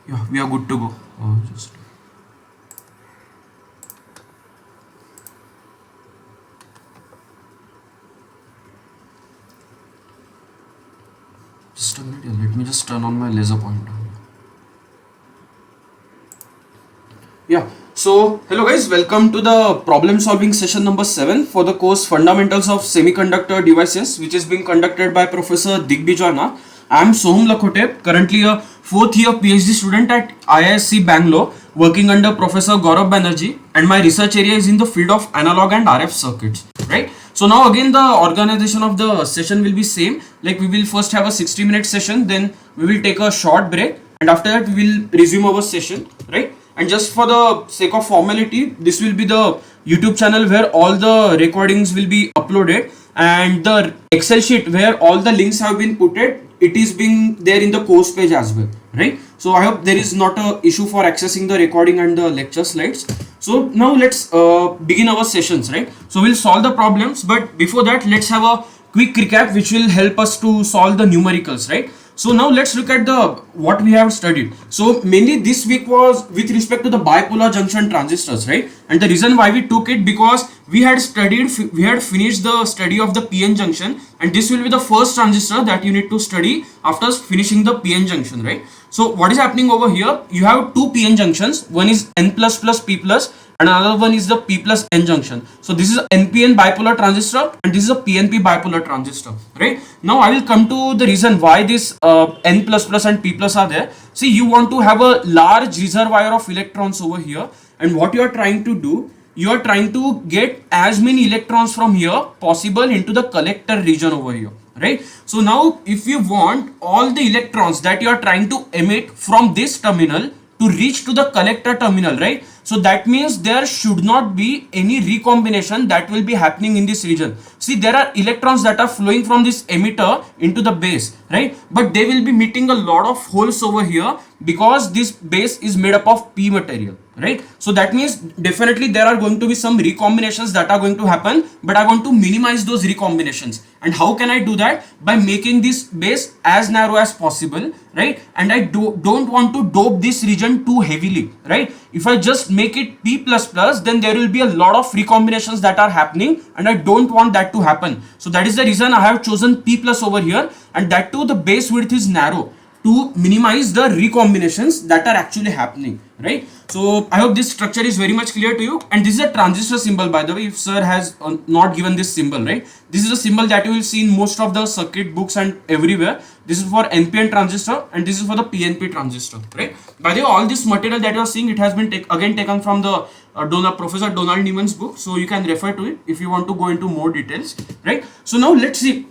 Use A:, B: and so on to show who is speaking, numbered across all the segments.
A: Yeah, we are good to go. Just a minute. Let me just turn on my laser pointer. Yeah. So, hello guys, welcome to the problem solving session number 7 for the course Fundamentals of Semiconductor Devices, which is being conducted by Professor Digbijana. I am Soham Lakhote, currently a fourth year PhD student at IISc Bangalore, working under Professor Gaurav Banerjee, and my research area is in the field of analog and RF circuits, right? So now again the organization of the session will be same, like we will first have a 60-minute session, then we will take a short break, and after that we will resume our session, right? And just for the sake of formality, this will be the YouTube channel where all the recordings will be uploaded, and the Excel sheet where all the links have been put it is being there in the course page as well, right? So I hope there is not a issue for accessing the recording and the lecture slides. So now let's begin our sessions, right? So we'll solve the problems, but before that let's have a quick recap which will help us to solve the numericals, right? So now let's look at the what we have studied. So mainly this week was with respect to the bipolar junction transistors, right? And the reason why we took it, because we had finished the study of the PN junction, and this will be the first transistor that you need to study after finishing the PN junction, right? So what is happening over here? You have two PN junctions. One is N plus plus P plus, and another one is the P plus N junction. So this is a NPN bipolar transistor, and this is a PNP bipolar transistor, right? Now I will come to the reason why this N plus plus and P plus are there. See, you want to have a large reservoir of electrons over here, and what you are trying to do, you are trying to get as many electrons from here possible into the collector region over here, right? So now if you want all the electrons that you are trying to emit from this terminal to reach to the collector terminal, right? So that means there should not be any recombination that will be happening in this region. See, there are electrons that are flowing from this emitter into the base, right? But they will be meeting a lot of holes over here because this base is made up of P material, right? So that means definitely there are going to be some recombinations that are going to happen, but I want to minimize those recombinations. And how can I do that? By making this base as narrow as possible, right? And I don't want to dope this region too heavily, right? If I just make it P plus plus, then there will be a lot of recombinations that are happening, and I don't want that to happen. So that is the reason I have chosen P plus over here, and that too the base width is narrow to minimize the recombinations that are actually happening, right? So I hope this structure is very much clear to you. And this is a transistor symbol, by the way, if sir has not given this symbol, right? This is a symbol that you will see in most of the circuit books and everywhere. This is for NPN transistor, and this is for the PNP transistor, right? By the way, all this material that you are seeing, it has been again taken from the Professor Donald Newman's book, so you can refer to it if you want to go into more details, right? So now let's see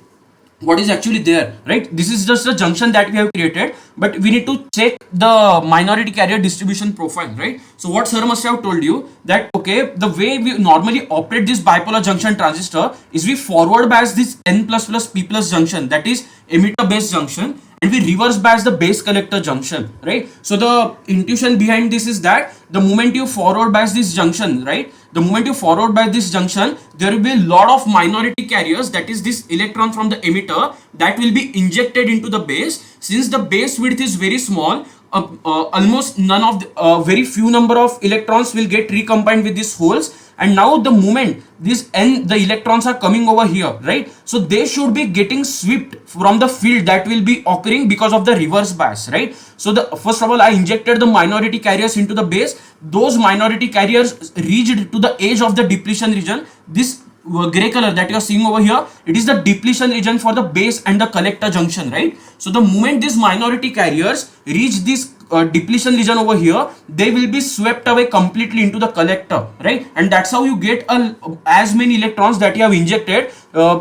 A: what is actually there, right? This is just a junction that we have created, but we need to check the minority carrier distribution profile, right? So what sir must have told you that, okay, the way we normally operate this bipolar junction transistor is we forward bias this N plus plus P plus junction, that is emitter base junction, and we reverse bias the base collector junction, right? So the intuition behind this is that the moment you forward bias this junction, right, the moment you forward bias this junction, there will be a lot of minority carriers, that is this electron from the emitter, that will be injected into the base. Since the base width is very small, almost none of the very few number of electrons will get recombined with these holes. And now the moment this the electrons are coming over here, right? So they should be getting swept from the field that will be occurring because of the reverse bias, right? So the first of all, I injected the minority carriers into the base. Those minority carriers reached to the edge of the depletion region. This gray color that you are seeing over here, it is the depletion region for the base and the collector junction, right? So the moment these minority carriers reach this depletion region over here, they will be swept away completely into the collector, right? And that's how you get as many electrons that you have injected.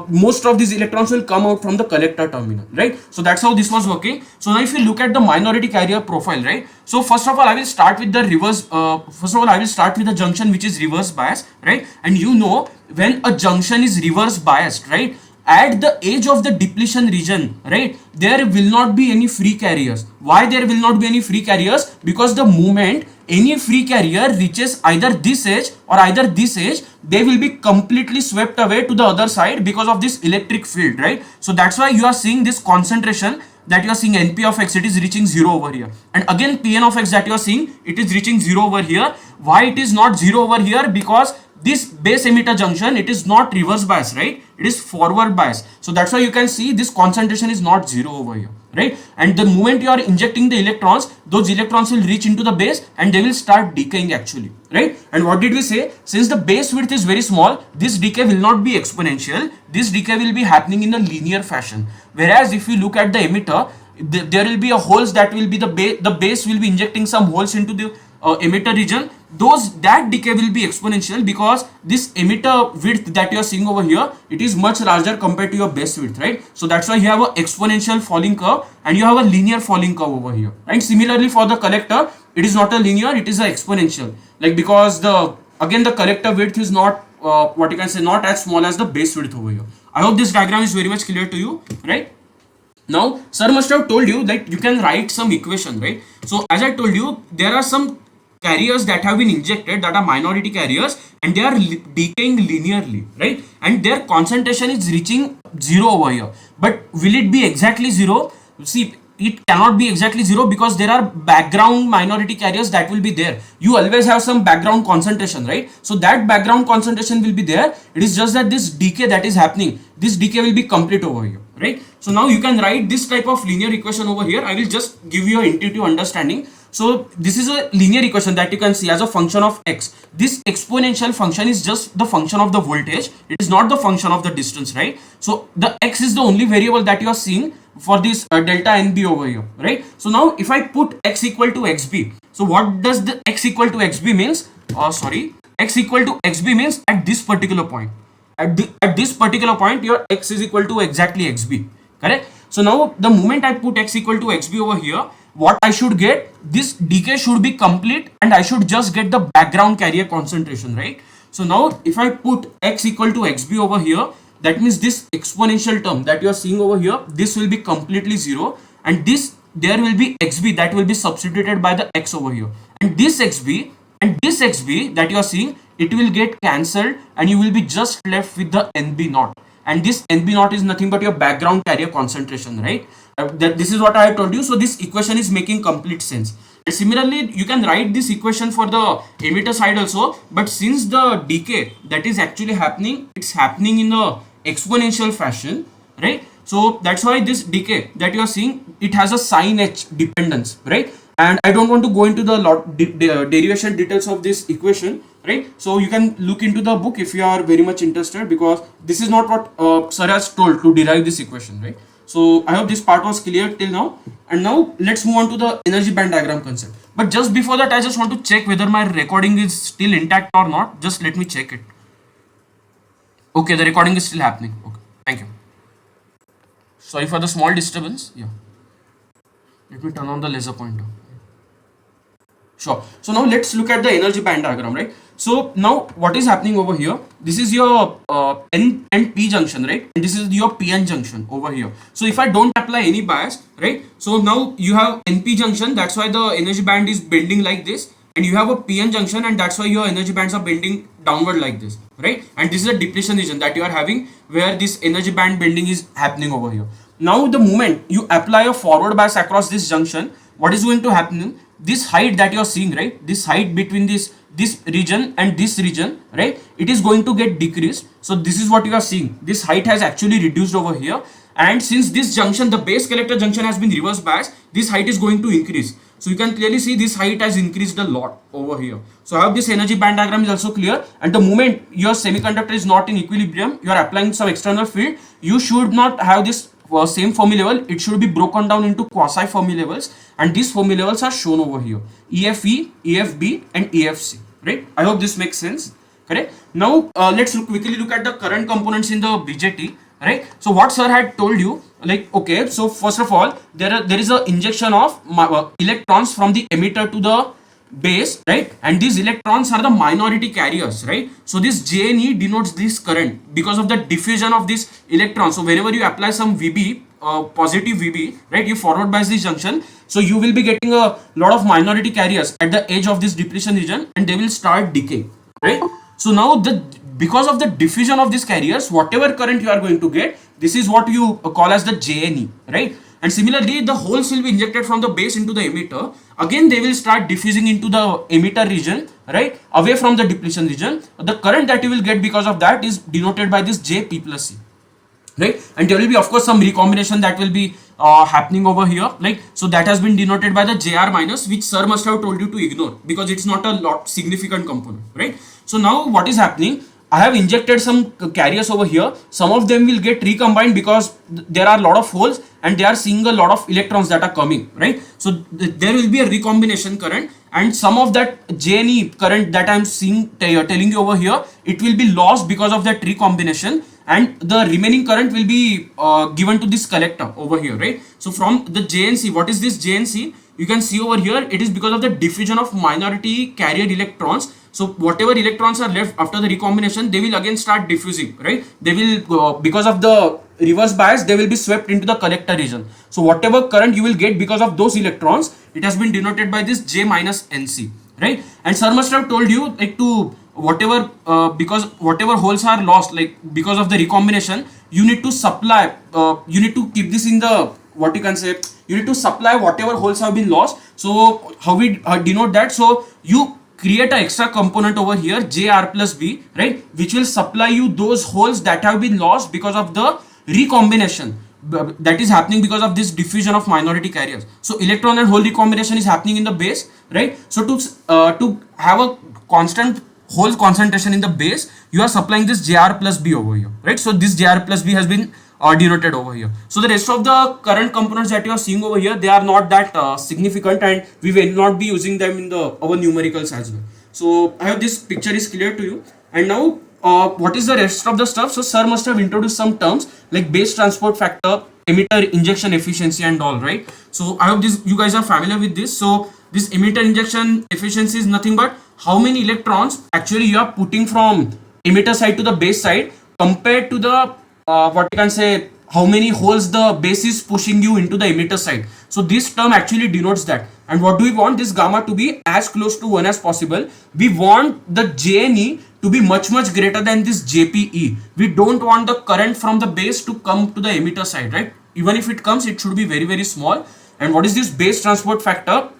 A: Most of these electrons will come out from the collector terminal, right? So that's how this was working. So now if you look at the minority carrier profile, right? So first of all, I will start with the reverse. First of all, I will start with the junction which is reverse bias, right? And you know, when a junction is reverse biased, right, at the edge of the depletion region, right, there will not be any free carriers. Why there will not be any free carriers? Because the moment any free carrier reaches either this edge or either this edge, they will be completely swept away to the other side because of this electric field, right? So that's why you are seeing this concentration that you are seeing NP of x, it is reaching 0 over here. And again Pn of x that you are seeing, it is reaching 0 over here. Why it is not 0 over here? Because this base emitter junction, it is not reverse bias, right? It is forward bias. So that's why you can see this concentration is not 0 over here, right? And the moment you are injecting the electrons, those electrons will reach into the base and they will start decaying actually, right? And what did we say? Since the base width is very small, this decay will not be exponential. This decay will be happening in a linear fashion. Whereas if you look at the emitter, there will be a holes that will be the base will be injecting some holes into the emitter region. That decay will be exponential because this emitter width that you are seeing over here, it is much larger compared to your base width, right? So that's why you have an exponential falling curve and you have a linear falling curve over here. And similarly for the collector, it is not a linear, it is an exponential, like because the collector width is not what you can say, not as small as the base width over here. I hope this diagram is very much clear to you, right? Now sir must have told you that you can write some equation, right? So as I told you, there are some carriers that have been injected that are minority carriers and they are decaying linearly, right? And their concentration is reaching 0 over here. But will it be exactly 0? See, it cannot be exactly 0 because there are background minority carriers that will be there. You always have some background concentration, right? So that background concentration will be there. It is just that this decay that is happening, this decay will be complete over here, right? So now you can write this type of linear equation over here. I will just give you an intuitive understanding. So this is a linear equation that you can see as a function of x. This exponential function is just the function of the voltage. It is not the function of the distance, right? So the x is the only variable that you are seeing for this delta NB over here, right? So now if I put x equal to xb, so what does the x equal to xb means? X equal to xb means at this particular point. At this particular point, your x is equal to exactly xb, correct? So now the moment I put x equal to xb over here, what I should get, this decay should be complete and I should just get the background carrier concentration, right? So now if I put x equal to xb over here, that means this exponential term that you are seeing over here, this will be completely 0 and there will be xb that will be substituted by the x over here, and this xb that you are seeing, it will get cancelled and you will be just left with the NB naught, and this NB naught is nothing but your background carrier concentration, right? This is what I have told you. So this equation is making complete sense. And similarly, you can write this equation for the emitter side also, but since the decay that is actually happening, it's happening in a exponential fashion, right? So that's why this decay that you are seeing, it has a sin h dependence, right? And I don't want to go into the derivation details of this equation, right? So you can look into the book if you are very much interested, because this is not what sir has told to derive this equation, right? So I hope this part was clear till now. And now let's move on to the energy band diagram concept. But just before that, I just want to check whether my recording is still intact or not. Just let me check it. Okay, the recording is still happening. Okay, thank you. Sorry for the small disturbance. Yeah. Let me turn on the laser pointer. Sure. So now let's look at the energy band diagram, right? So now what is happening over here? This is your N and P junction, right? And this is your PN junction over here. So if I don't apply any bias, right? So now you have NP junction. That's why the energy band is bending like this. And you have a PN junction, and that's why your energy bands are bending downward like this, right? And this is a depletion region that you are having where this energy band bending is happening over here. Now the moment you apply a forward bias across this junction, what is going to happen? This height that you are seeing, right? This height between this region and this region, right? It is going to get decreased. So this is what you are seeing. This height has actually reduced over here. And since this junction, the base collector junction has been reverse biased, this height is going to increase. So you can clearly see this height has increased a lot over here. So I hope this energy band diagram is also clear. And the moment your semiconductor is not in equilibrium, you are applying some external field, you should not have this same Fermi level. It should be broken down into quasi Fermi levels, and these Fermi levels are shown over here: EFE, EFB, and EFC. Right? I hope this makes sense. Correct? Now let's quickly look at the current components in the BJT. Right? So what sir had told you, like, okay, so first of all, there is a injection of electrons from the emitter to the base, right? And these electrons are the minority carriers, right? So this JNE denotes this current because of the diffusion of this electron. So whenever you apply some VB, positive VB, right, you forward bias this junction, so you will be getting a lot of minority carriers at the edge of this depletion region, and they will start decaying, right? So now because of the diffusion of these carriers, whatever current you are going to get, this is what you call as the JNE, right? And similarly, the holes will be injected from the base into the emitter. Again, they will start diffusing into the emitter region, right, away from the depletion region. The current that you will get because of that is denoted by this Jp plus C, right? And there will be of course some recombination that will be happening over here, like, so that has been denoted by the Jr minus, which sir must have told you to ignore because it's not a lot significant component, right? So now what is happening, I have injected some carriers over here. Some of them will get recombined because there are a lot of holes and they are seeing a lot of electrons that are coming, right? So there will be a recombination current, and some of that JNE current that I am seeing telling you over here, it will be lost because of that recombination, and the remaining current will be given to this collector over here, right? So from the JNC, what is this JNC? You can see over here, it is because of the diffusion of minority carrier electrons. So whatever electrons are left after the recombination, they will again start diffusing, right? They will, because of the reverse bias, they will be swept into the collector region. So whatever current you will get because of those electrons, it has been denoted by this J minus NC, right? And sir must have told you, like, to whatever, because whatever holes are lost, like because of the recombination, you need to supply, you need to keep this in the, what you can say, you need to supply whatever holes have been lost. So how we denote that? So you create an extra component over here, Jr plus B, right, which will supply you those holes that have been lost because of the recombination that is happening because of this diffusion of minority carriers. So electron and hole recombination is happening in the base, right? So to have a constant hole concentration in the base, you are supplying this Jr plus B over here, right? So this Jr plus B has been denoted over here. So the rest of the current components that you are seeing over here, they are not that significant, and we will not be using them in our numericals as well. So I hope this picture is clear to you. And now what is the rest of the stuff? So sir must have introduced some terms like base transport factor, emitter injection efficiency and all, right? So I hope you guys are familiar with this. So this emitter injection efficiency is nothing but how many electrons actually you are putting from emitter side to the base side compared to the what you can say, how many holes the base is pushing you into the emitter side. So this term actually denotes that. And what do we want? This gamma to be as close to 1 as possible. We want the JNE to be much greater than this JPE. We don't want the current from the base to come to the emitter side, right? Even if it comes, it should be very small. And what is this base transport factor?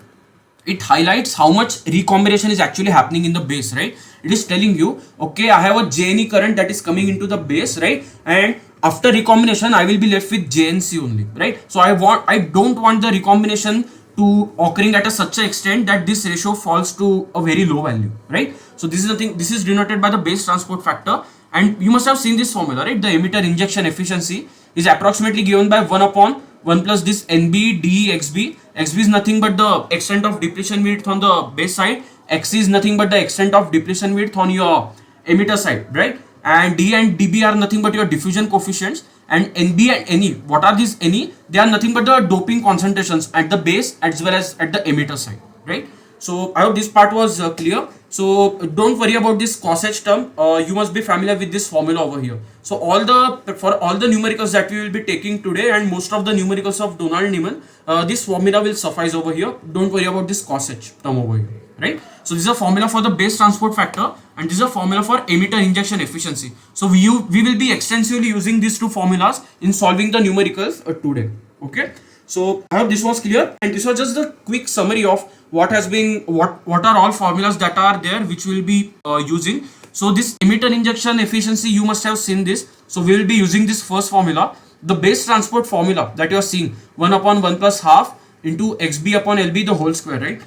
A: It highlights how much recombination is actually happening in the base, right? It is telling you, okay, I have a JNE current that is coming into the base, right? And after recombination, I will be left with JNC only, right? So I don't want the recombination to occurring at such an extent that this ratio falls to a very low value, right? So this is the thing, this is denoted by the base transport factor. And you must have seen this formula, right? The emitter injection efficiency is approximately given by 1 upon 1 plus this NB DE XB. XB is nothing but the extent of depletion width on the base side. XC is nothing but the extent of depletion width on your emitter side, right? And D and DB are nothing but your diffusion coefficients. And NB and NE, what are these NE? They are nothing but the doping concentrations at the base as well as at the emitter side, right? So I hope this part was clear. So don't worry about this Cosh term. You must be familiar with this formula over here. So for all the numericals that we will be taking today and most of the numericals of Donald Niemann, this formula will suffice over here. Don't worry about this Cosh term over here, right? So this is a formula for the base transport factor, and this is a formula for emitter injection efficiency. So we will be extensively using these two formulas in solving the numericals today. Okay. So I hope this was clear, and this was just the quick summary of what are all formulas that are there which we will be using. So this emitter injection efficiency, you must have seen this. So we will be using this first formula, the base transport formula that you are seeing, 1 upon 1 plus half into XB upon LB the whole square, right?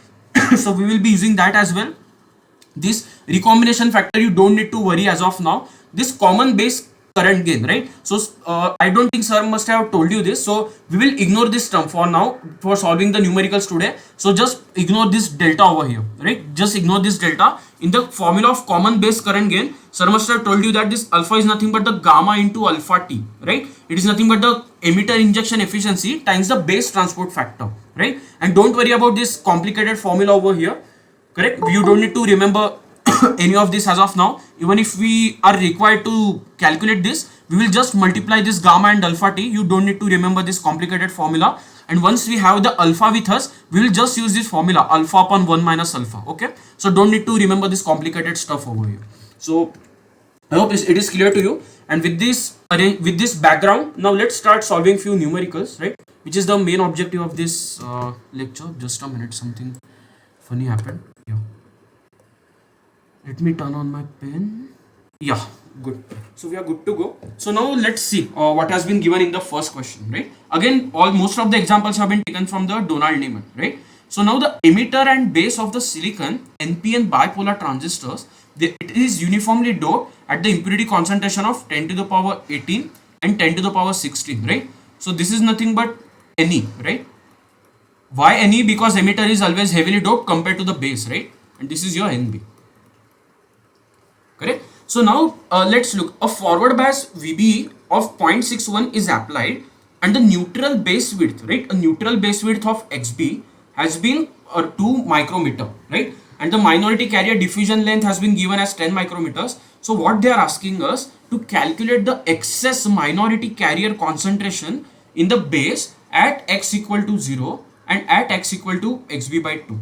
A: So we will be using that as well. This recombination factor, you don't need to worry as of now. This common base current gain, right? So I don't think sir must have told you this, so we will ignore this term for now for solving the numericals today. So just ignore this delta over here, right? Just ignore this delta. In the formula of common base current gain, sir must have told you that this alpha is nothing but the gamma into alpha t, right? It is nothing but the emitter injection efficiency times the base transport factor, right? And don't worry about this complicated formula over here, correct? You don't need to remember any of this as of now. Even if we are required to calculate this, we will just multiply this gamma and alpha t. You don't need to remember this complicated formula. And once we have the alpha with us, we will just use this formula, alpha upon 1 minus alpha. Okay, so don't need to remember this complicated stuff over here. So I hope it is clear to you. And with this, arrange with this background. Now let's start solving few numericals, right? Which is the main objective of this lecture. Just a minute, something funny happened. Yeah. Let me turn on my pen. Yeah, good. So we are good to go. So now let's see what has been given in the first question, right? Again, most of the examples have been taken from the Donald Neyman, right? So now the emitter and base of the silicon NPN bipolar transistors, it is uniformly doped at the impurity concentration of 10 to the power 18 and 10 to the power 16, right? So this is nothing but Ne, right? Why Ne? Because emitter is always heavily doped compared to the base, right? And this is your NB. Correct? So now let's look. A forward bias VBE of 0.61 is applied and the neutral base width, right? A neutral base width of XB has been 2 micrometer, right? And the minority carrier diffusion length has been given as 10 micrometers. So what they are asking us to calculate the excess minority carrier concentration in the base at x equal to 0 and at x equal to XB by 2.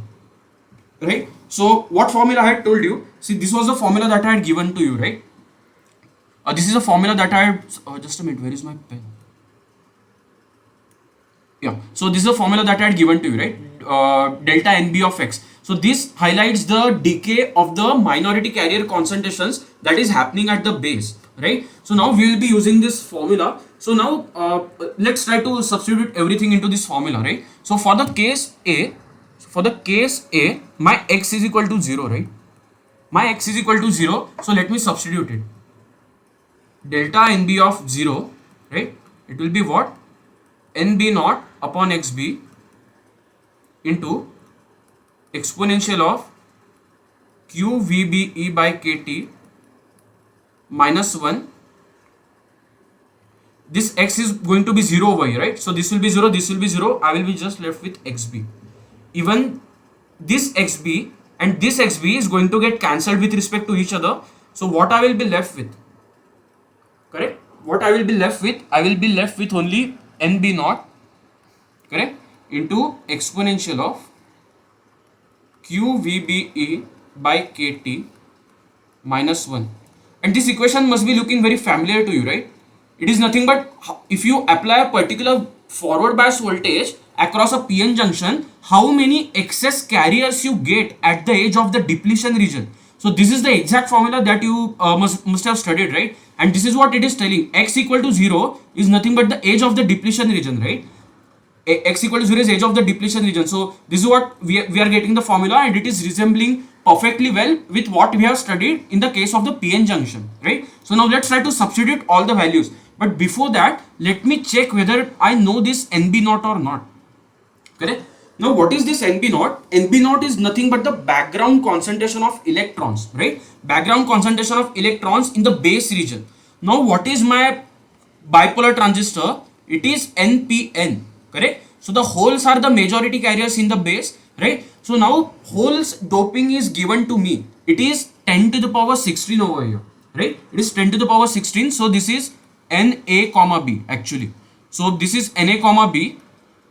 A: Right? So what formula I had told you? See, this was the formula that I had given to you, right? This is a formula that I had, just a minute, where is my pen? Yeah, so this is a formula that I had given to you, right? Delta NB of x. So this highlights the decay of the minority carrier concentrations that is happening at the base, right? So now we will be using this formula. So now let's try to substitute everything into this formula, right? So for the case A, my x is equal to 0, right? My x is equal to 0. So let me substitute it. Delta NB of 0, right? It will be what? NB naught upon XB into exponential of QVBE by KT minus 1. This x is going to be 0 over here, right? So this will be 0, this will be 0. I will be just left with XB. Even this XB and this XB is going to get cancelled with respect to each other. So what I will be left with? Correct? What I will be left with? I will be left with only NB naught, correct, into exponential of QVBE by KT minus 1. And this equation must be looking very familiar to you, right? It is nothing but if you apply a particular forward bias voltage across a PN junction, how many excess carriers you get at the edge of the depletion region. So this is the exact formula that you must have studied, right? And this is what it is telling. X equal to 0 is nothing but the edge of the depletion region, right? X equal to 0 is edge of the depletion region. So this is what we are getting the formula, and it is resembling perfectly well with what we have studied in the case of the PN junction, right? So now let's try to substitute all the values. But before that, let me check whether I know this NB naught or not. Correct? Now what is this NB naught? NB naught is nothing but the background concentration of electrons, right? Background concentration of electrons in the base region. Now what is my bipolar transistor? It is NPN, correct? So the holes are the majority carriers in the base, right? So now holes doping is given to me. It is 10 to the power 16 over here, right? It is 10 to the power 16. So this is Na comma B actually. So this is Na comma B.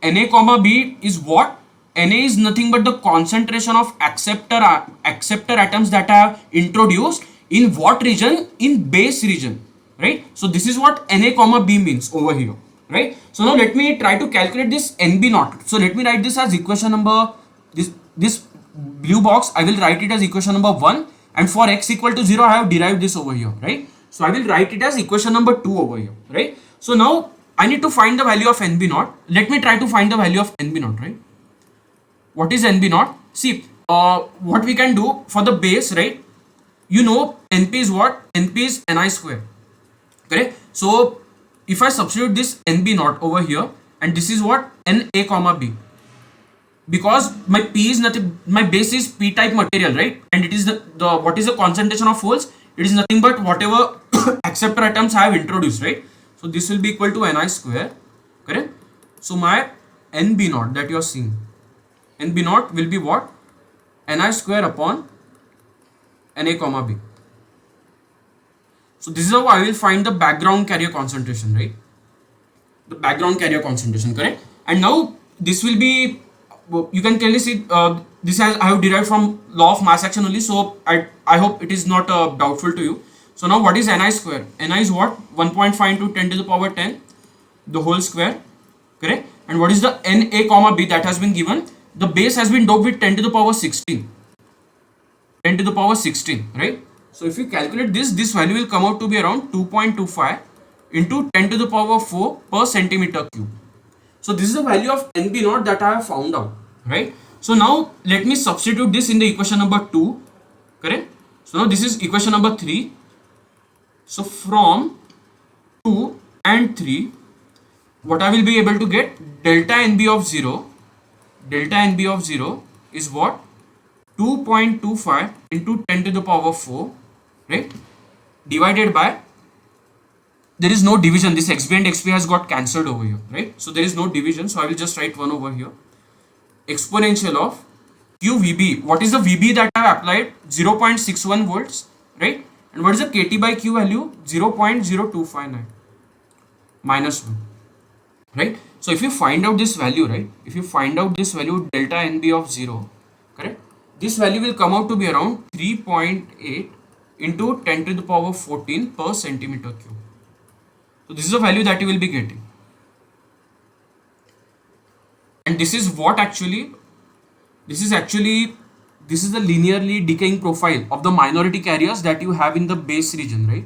A: Na comma B is what? Na is nothing but the concentration of acceptor atoms that I have introduced in what region? In base region, right? So this is what Na comma B means over here, right? So now let me try to calculate this NB naught. So let me write this as equation number, this blue box, I will write it as equation number 1, and for x equal to 0 I have derived this over here, right? So I will write it as equation number 2 over here, right? So now I need to find the value of NB naught. Let me try to find the value of NB naught, right? What is NB naught? See, what we can do for the base, right? You know NP is what? NP is Ni square, correct? So if I substitute this NB naught over here, and this is what? Na comma B. Because my P is nothing, my base is P type material, right? And it is the what is the concentration of holes? It is nothing but whatever acceptor atoms I have introduced, right? So this will be equal to Ni square, correct? So my NB naught that you are seeing, NB naught will be what? Ni square upon Na comma B. So this is how I will find the background carrier concentration, right? The background carrier concentration, correct? And now this will be, you can clearly see this I have derived from law of mass action only. So I hope it is not doubtful to you. So now what is Ni square? Ni is what? 1.5 into 10 to the power 10, the whole square, correct? And what is the Na comma b that has been given? The base has been doped with 10 to the power 16. 10 to the power 16, right? So if you calculate this value will come out to be around 2.25 into 10 to the power 4 per centimeter cube. So this is the value of NB naught that I have found out, right? So now let me substitute this in the equation number 2, correct? So now this is equation number 3. So from 2 and 3, what I will be able to get, delta NB of 0, delta NB of 0 is what? 2.25 into 10 to the power 4, right? Divided by, there is no division, this xb and xp has got cancelled over here, right? So there is no division, so I will just write 1 over here. Exponential of q VB. What is the VB that I have applied? 0.61 volts, right? And what is the KT by Q value? 0.0259 minus 1, right? So if you find out this value, right? If you find out this value delta NB of 0, correct? This value will come out to be around 3.8 into 10 to the power 14 per centimeter cube. So this is the value that you will be getting. And this is what actually, this is the linearly decaying profile of the minority carriers that you have in the base region, right?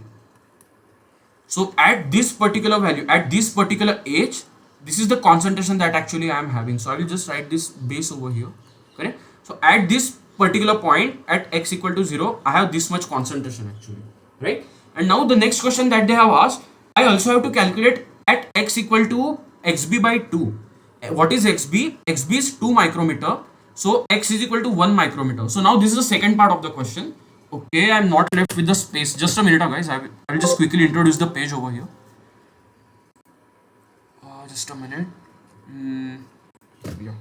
A: So at this particular value, at this particular age, this is the concentration that actually I am having. So I will just write this base over here, correct? So at this particular point at x equal to 0, I have this much concentration actually, right? And now the next question that they have asked, I also have to calculate at x equal to xb by 2. What is xb? xb is 2 micrometer. So x is equal to 1 micrometer. So now this is the second part of the question. Okay, I am not left with the space. Just a minute, guys. I will just quickly introduce the page over here. Just a minute. Yeah.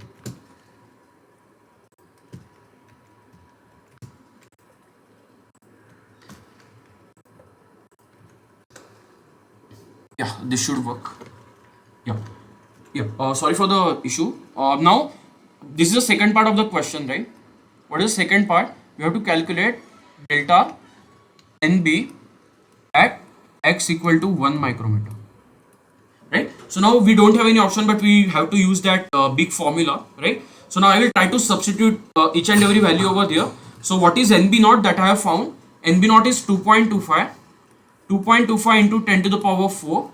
A: Yeah, this should work. Yeah. Sorry for the issue. Now, this is the second part of the question, right? What is the second part? We have to calculate delta NB at x equal to 1 micrometer, right? So now we don't have any option, but we have to use that big formula, right? So now I will try to substitute each and every value over there. So what is NB naught that I have found? NB naught is 2.25. 2.25 into 10 to the power 4.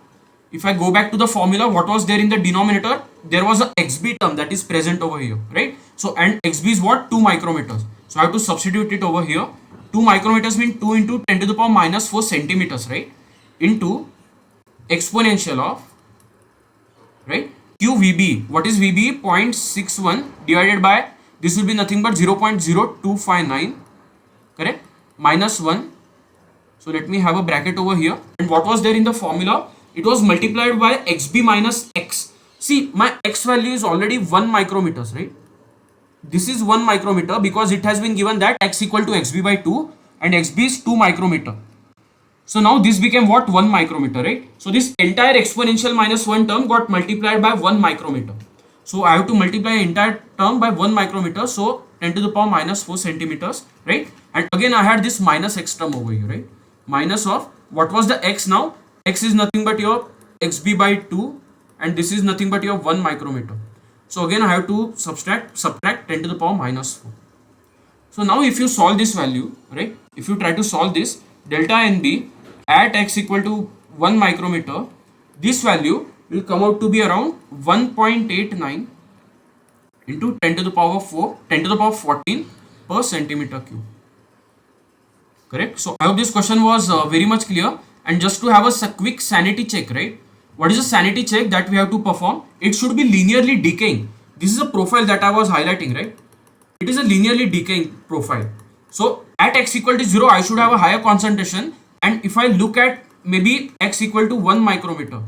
A: If I go back to the formula, what was there in the denominator? There was a xb term that is present over here, right? So and xb is what? 2 micrometers. So I have to substitute it over here. 2 micrometers means 2 into 10 to the power minus 4 centimeters, right? Into exponential of, right? QVB. What is VB? 0.61 divided by, this will be nothing but 0.0259, correct? Minus 1. So let me have a bracket over here. And what was there in the formula? It was multiplied by xb minus x. See, my x value is already 1 micrometers, right? This is 1 micrometer because it has been given that x equal to xb by 2 and xb is 2 micrometer. So now this became what? 1 micrometer, right? So this entire exponential minus 1 term got multiplied by 1 micrometer. So I have to multiply entire term by 1 micrometer. So 10 to the power minus 4 centimeters, right? And again I had this minus x term over here, right? Minus of, what was the x now? X is nothing but your xb by 2 and this is nothing but your 1 micrometer. So again I have to subtract 10 to the power minus 4. So now if you solve this value, right? If you try to solve this, delta NB at x equal to 1 micrometer, this value will come out to be around 1.89 into 10 to the power 4, 10 to the power 14 per centimeter cube. Correct? So I hope this question was very much clear. And just to have a quick sanity check, right? What is a sanity check that we have to perform? It should be linearly decaying. This is a profile that I was highlighting, right? It is a linearly decaying profile. So at x equal to 0, I should have a higher concentration. And if I look at maybe x equal to 1 micrometer,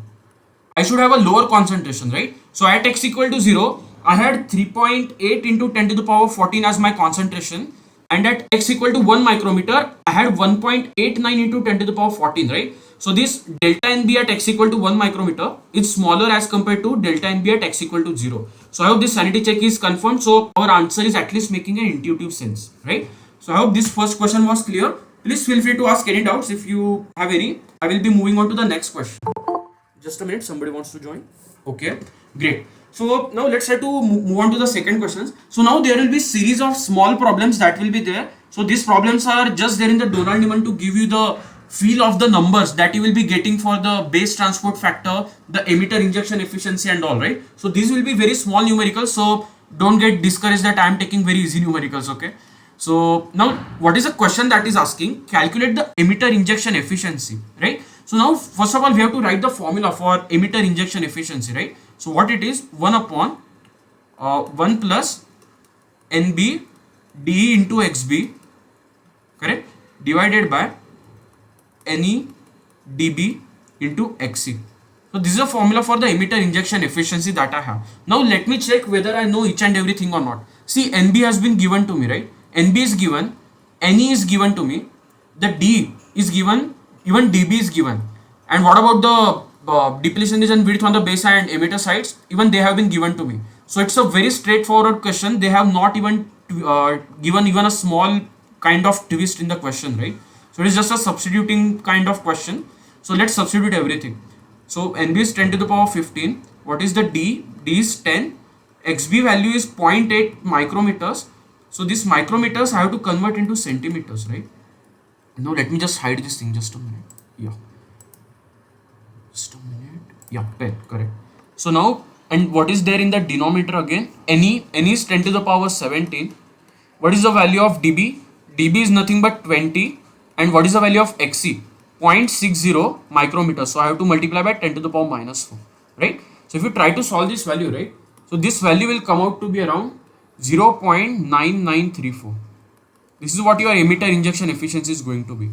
A: I should have a lower concentration, right? So at x equal to 0, I had 3.8 into 10 to the power 14 as my concentration. And at x equal to 1 micrometer, I had 1.89 into 10 to the power 14, right? So this delta NB at x equal to 1 micrometer is smaller as compared to delta NB at x equal to 0. So I hope this sanity check is confirmed. So our answer is at least making an intuitive sense, right? So I hope this first question was clear. Please feel free to ask any doubts if you have any. I will be moving on to the next question. Just a minute, somebody wants to join. Okay, great. So now let's try to move on to the second questions. So now there will be series of small problems that will be there. So these problems are just there in the Donald Niemann to give you the feel of the numbers that you will be getting for the base transport factor, the emitter injection efficiency and all, right? So these will be very small numericals. So don't get discouraged that I am taking very easy numericals, okay? So now what is the question that is asking? Calculate the emitter injection efficiency, right? So now first of all we have to write the formula for emitter injection efficiency, right? So what it is, 1 upon 1 plus NB DE into XB, correct, divided by NE dB into XC. So this is a formula for the emitter injection efficiency that I have. Now let me check whether I know each and everything or not. See, NB has been given to me, right? NB is given, NE is given to me, the D is given, even DB is given. And what about the depletion and width on the base and emitter sides? Even they have been given to me. So it's a very straightforward question. They have not even given even a small kind of twist in the question, right? So it is just a substituting kind of question. So let's substitute everything. So NB is 10 to the power 15. What is the D? D is 10. XB value is 0.8 micrometers. So this micrometers I have to convert into centimeters, right? Now let me just hide this thing just a minute. Yeah. Just a minute. Yeah, correct. So now, and what is there in the denominator again? NE is 10 to the power 17. What is the value of dB? dB is nothing but 20. And what is the value of XC? 0.60 micrometers. So I have to multiply by 10 to the power minus 4, right? So if you try to solve this value, right? So this value will come out to be around 0.9934. This is what your emitter injection efficiency is going to be.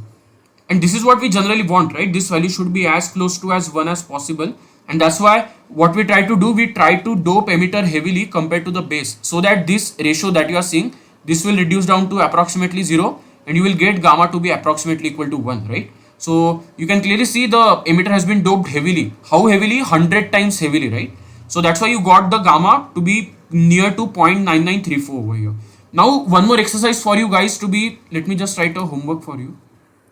A: And this is what we generally want, right? This value should be as close to as 1 as possible. And that's why what we try to do, we try to dope emitter heavily compared to the base, so that this ratio that you are seeing, this will reduce down to approximately 0 and you will get gamma to be approximately equal to 1, right? So you can clearly see the emitter has been doped heavily. How heavily? 100 times heavily, right? So that's why you got the gamma to be near to 0.9934 over here. Now one more exercise for you guys to be, let me just write a homework for you,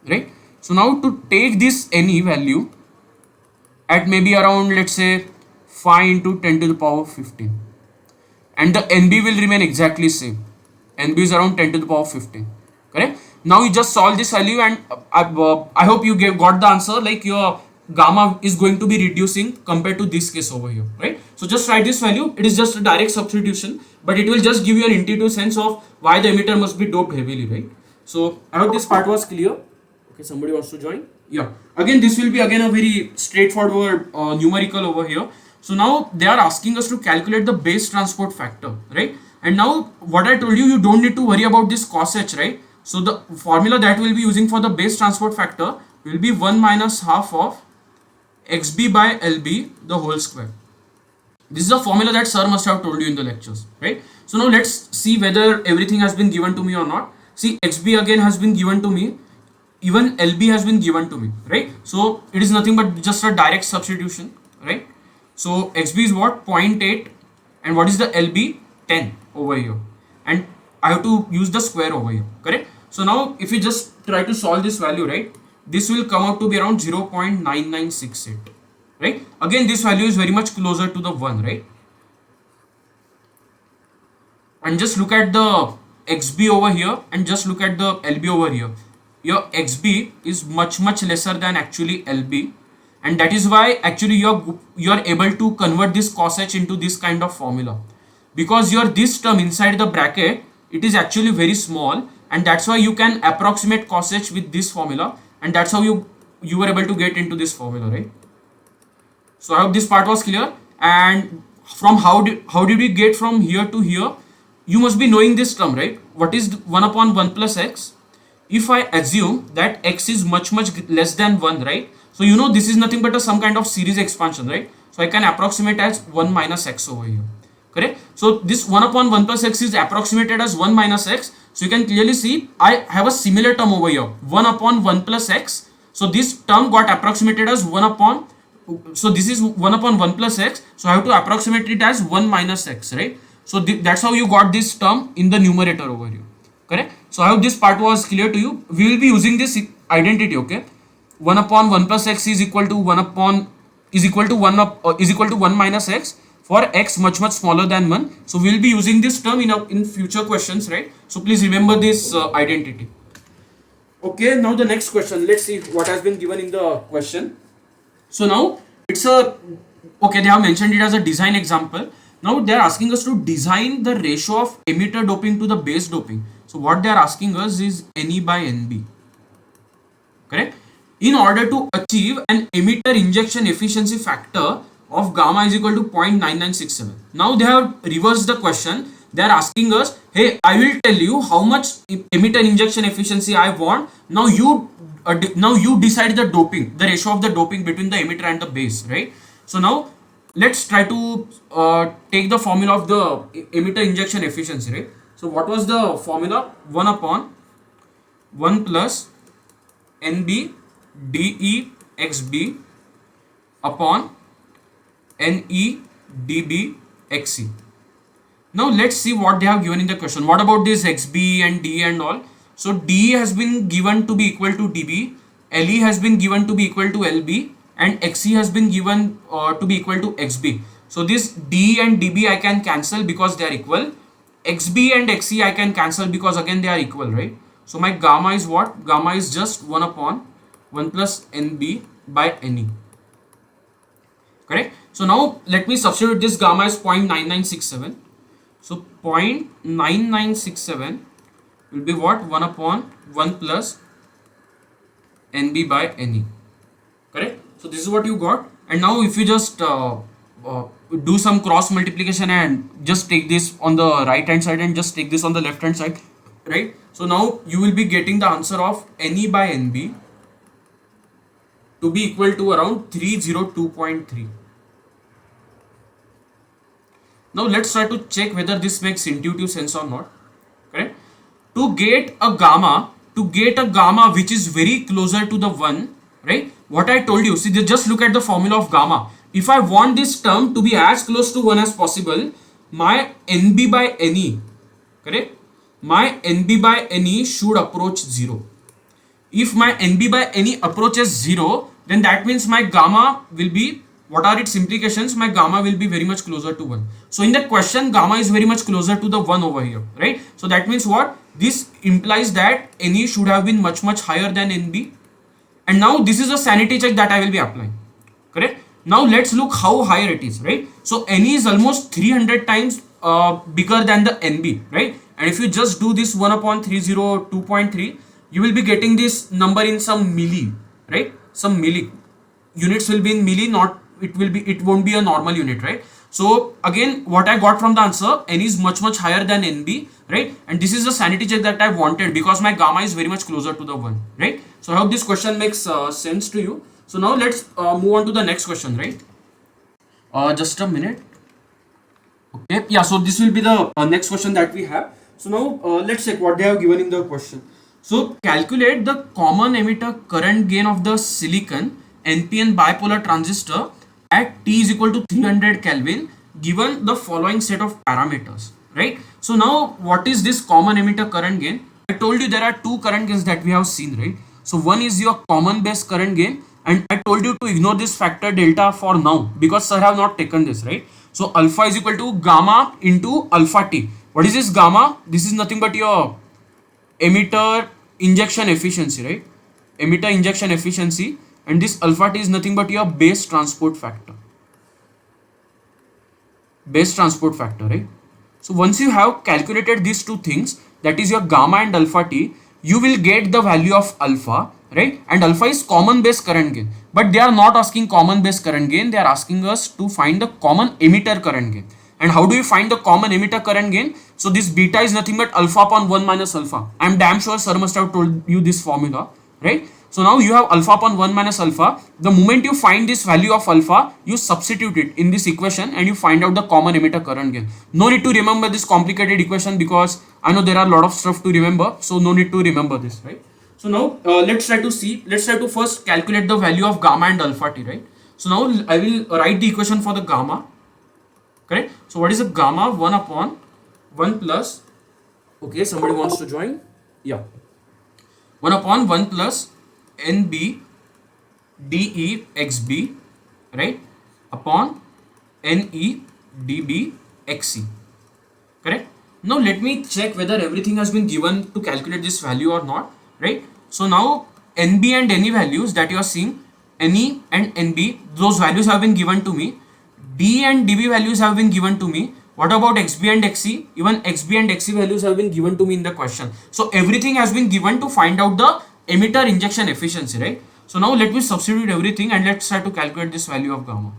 A: right? So now to take this NE value at maybe around, let's say 5 into 10 to the power 15, and the NB will remain exactly same. NB is around 10 to the power 15, correct? Now you just solve this value and I hope you got the answer, like your gamma is going to be reducing compared to this case over here, right? So just write this value. It is just a direct substitution, but it will just give you an intuitive sense of why the emitter must be doped heavily, right? So I hope this part was clear. Okay, somebody wants to join? Yeah. Again, this will be again a very straightforward numerical over here. So now they are asking us to calculate the base transport factor, right? And now what I told you, you don't need to worry about this cos h, right? So the formula that we'll be using for the base transport factor will be 1 minus half of XB by LB the whole square. This is a formula that sir must have told you in the lectures, right? So now let's see whether everything has been given to me or not. See, XB again has been given to me. Even LB has been given to me, right? So it is nothing but just a direct substitution, right? So XB is what? 0.8, and what is the LB? 10 over here, and I have to use the square over here, correct? So now if you just try to solve this value, right, this will come out to be around 0.9968, right? Again, this value is very much closer to the 1, right? And just look at the XB over here and just look at the LB over here. Your XB is much lesser than actually LB, and that is why actually you're able to convert this cos h into this kind of formula, because your this term inside the bracket, it is actually very small, and that's why you can approximate cos h with this formula, and that's how you were able to get into this formula, right? So I hope this part was clear. And from how did we get from here to here? You must be knowing this term, right? What is 1 upon 1 plus x? If I assume that x is much less than 1, right? So you know this is nothing but some kind of series expansion, right? So I can approximate as 1 minus x over here, correct? So this 1 upon 1 plus x is approximated as 1 minus x. So you can clearly see I have a similar term over here, 1 upon 1 plus x. So this term got approximated as 1 upon, so this is 1 upon 1 plus x. So I have to approximate it as 1 minus x, right? So that's how you got this term in the numerator over here, correct? So I hope this part was clear to you. We will be using this identity, okay? 1 upon 1 plus x is equal to 1 upon is equal to 1 up is equal to 1 minus x for x much smaller than 1. So we will be using this term in future questions, right? So please remember this identity. Okay, now the next question. Let's see what has been given in the question. So now it's a okay, they have mentioned it as a design example. Now they are asking us to design the ratio of emitter doping to the base doping. So what they are asking us is Ne by Nb. Correct? In order to achieve an emitter injection efficiency factor of gamma is equal to 0.9967. Now they have reversed the question. They are asking us, hey, I will tell you how much emitter injection efficiency I want. Now you decide the doping, the ratio of the doping between the emitter and the base, right? So now let's try to take the formula of the emitter injection efficiency, right? So what was the formula? 1 upon 1 plus Nb dE xb upon Ne dB xc. Now let's see what they have given in the question. What about this xb and d and all? So d has been given to be equal to db, le has been given to be equal to lb, and xc has been given to be equal to xb. So this d and db I can cancel because they are equal. xb and xc I can cancel because again they are equal, right? So my gamma is what? Gamma is just 1 upon 1 plus nb by ne. Correct? So now let me substitute this gamma as 0.9967. So 0.9967 will be what? 1 upon 1 plus nb by ne. Correct? So this is what you got. And now if you just do some cross multiplication and just take this on the right hand side and just take this on the left hand side, right? So now you will be getting the answer of Ne by Nb to be equal to around 302.3. Now let's try to check whether this makes intuitive sense or not. Correct? To get a gamma which is very closer to the 1, right? What I told you, see, just look at the formula of gamma. If I want this term to be as close to 1 as possible, my Nb by Ne, correct? My Nb by Ne should approach 0. If my Nb by Ne approaches 0, then that means my gamma will be, what are its implications? My gamma will be very much closer to 1. So in the question, gamma is very much closer to the 1 over here, right? So that means what? This implies that Ne should have been much higher than Nb. And now this is a sanity check that I will be applying, correct? Now let's look how higher it is, right? So Ne is almost 300 times bigger than the Nb, right? And if you just do this 1 upon 302.3, you will be getting this number in some milli, right? Some milli. Units will be in milli, it won't be a normal unit, right? So again, what I got from the answer, N is much higher than Nb, right? And this is the sanity check that I wanted because my gamma is very much closer to the 1, right? So I hope this question makes sense to you. So now let's move on to the next question, right? Just a minute. Okay, yeah, so this will be the next question that we have. So now let's check what they have given in the question. So calculate the common emitter current gain of the silicon NPN bipolar transistor at T is equal to 300 Kelvin given the following set of parameters, right? So now what is this common emitter current gain? I told you there are two current gains that we have seen, right? So one is your common base current gain, and I told you to ignore this factor delta for now because sir have not taken this, right? So alpha is equal to gamma into alpha T. What is this gamma? This is nothing but your emitter injection efficiency, right? Emitter injection efficiency, and this alpha T is nothing but your base transport factor. Base transport factor, right? So once you have calculated these two things, that is your gamma and alpha T, you will get the value of alpha, right? And alpha is common base current gain. But they are not asking common base current gain, they are asking us to find the common emitter current gain. And how do you find the common emitter current gain? So this beta is nothing but alpha upon 1 minus alpha. I am damn sure sir must have told you this formula, right? So now you have alpha upon 1 minus alpha. The moment you find this value of alpha, you substitute it in this equation and you find out the common emitter current gain. No need to remember this complicated equation because I know there are a lot of stuff to remember. So no need to remember this, right? So now let's try to first calculate the value of gamma and alpha T, right? So now I will write the equation for the gamma, correct? So what is the gamma? 1 upon 1 plus, okay, somebody wants to join. Yeah, 1 upon 1 plus NB DE XB, right, upon NE DB XC, correct? Now let me check whether everything has been given to calculate this value or not, right? So now NB and NE values that you are seeing, NE and NB, those values have been given to me. D and DB values have been given to me. What about XB and XC? Even XB and XC values have been given to me in the question. So everything has been given to find out the emitter injection efficiency, right? So now let me substitute everything and let's try to calculate this value of gamma.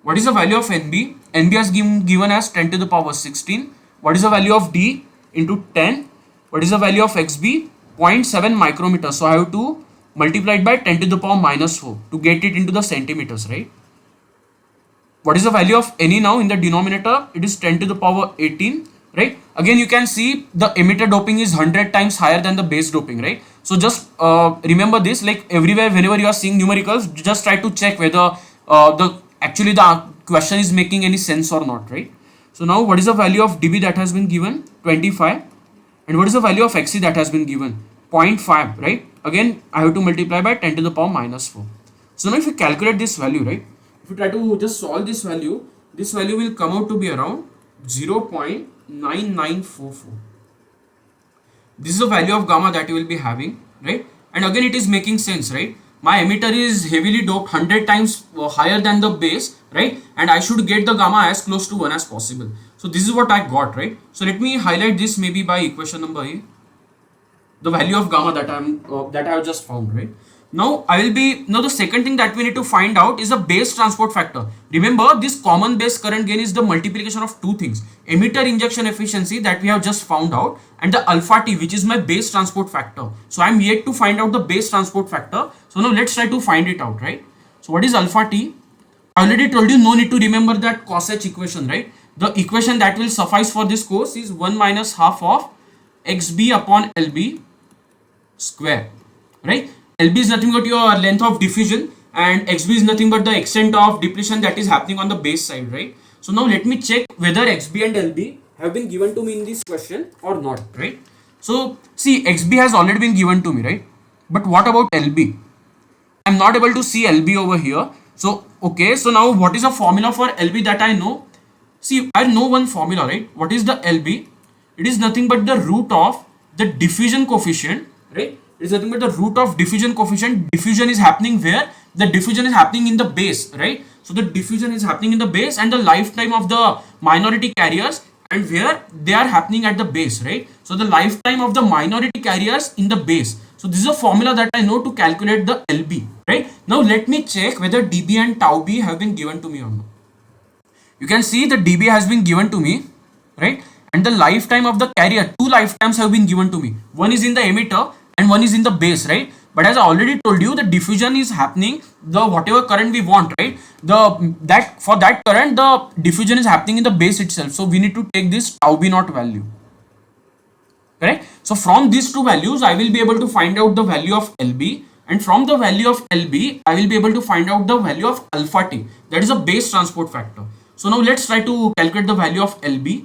A: What is the value of NB? NB has given as 10 to the power 16. What is the value of D into 10? What is the value of XB? 0.7 micrometers. So I have to multiply it by 10 to the power minus 4 to get it into the centimeters, right? What is the value of NE now in the denominator? It is 10 to the power 18, right? Again, you can see the emitter doping is 100 times higher than the base doping, right? So just remember this, like everywhere, whenever you are seeing numericals, just try to check whether the question is making any sense or not, right? So now what is the value of dB that has been given? 25. And what is the value of XC that has been given? 0.5, right? Again, I have to multiply by 10 to the power minus 4. So now if you calculate this value, right? If you try to just solve this value will come out to be around 0.9944. This is the value of gamma that you will be having, right? And again, it is making sense, right? My emitter is heavily doped 100 times higher than the base, right? And I should get the gamma as close to 1 as possible. So this is what I got, right? So let me highlight this maybe by equation number A, the value of gamma that I have just found, right? Now the second thing that we need to find out is the base transport factor. Remember, this common base current gain is the multiplication of two things: emitter injection efficiency that we have just found out, and the alpha T, which is my base transport factor. So I am yet to find out the base transport factor. So now let's try to find it out, right? So what is alpha T? I already told you, no need to remember that cos h equation, right? The equation that will suffice for this course is 1 minus half of XB upon LB square, right? LB is nothing but your length of diffusion and XB is nothing but the extent of depletion that is happening on the base side, right? So now let me check whether XB and LB have been given to me in this question or not, right? So see, XB has already been given to me, right? But what about LB? I'm not able to see LB over here. So okay, so now what is the formula for LB that I know? See, I know one formula, right? What is the LB? It is nothing but the root of the diffusion coefficient, right? It is nothing but the root of diffusion coefficient. Diffusion is happening where? The diffusion is happening in the base, right? So the diffusion is happening in the base and the lifetime of the minority carriers and where they are happening at the base, right? So the lifetime of the minority carriers in the base. So this is a formula that I know to calculate the LB, right? Now let me check whether dB and tau B have been given to me or not. You can see the dB has been given to me, right? And the lifetime of the carrier, two lifetimes have been given to me. One is in the emitter and one is in the base, right? But as I already told you, the diffusion is happening, the whatever current we want, right? For that current, the diffusion is happening in the base itself. So we need to take this tau B naught value, correct? So from these two values, I will be able to find out the value of LB, and from the value of LB, I will be able to find out the value of alpha T, that is a base transport factor. So now let's try to calculate the value of LB.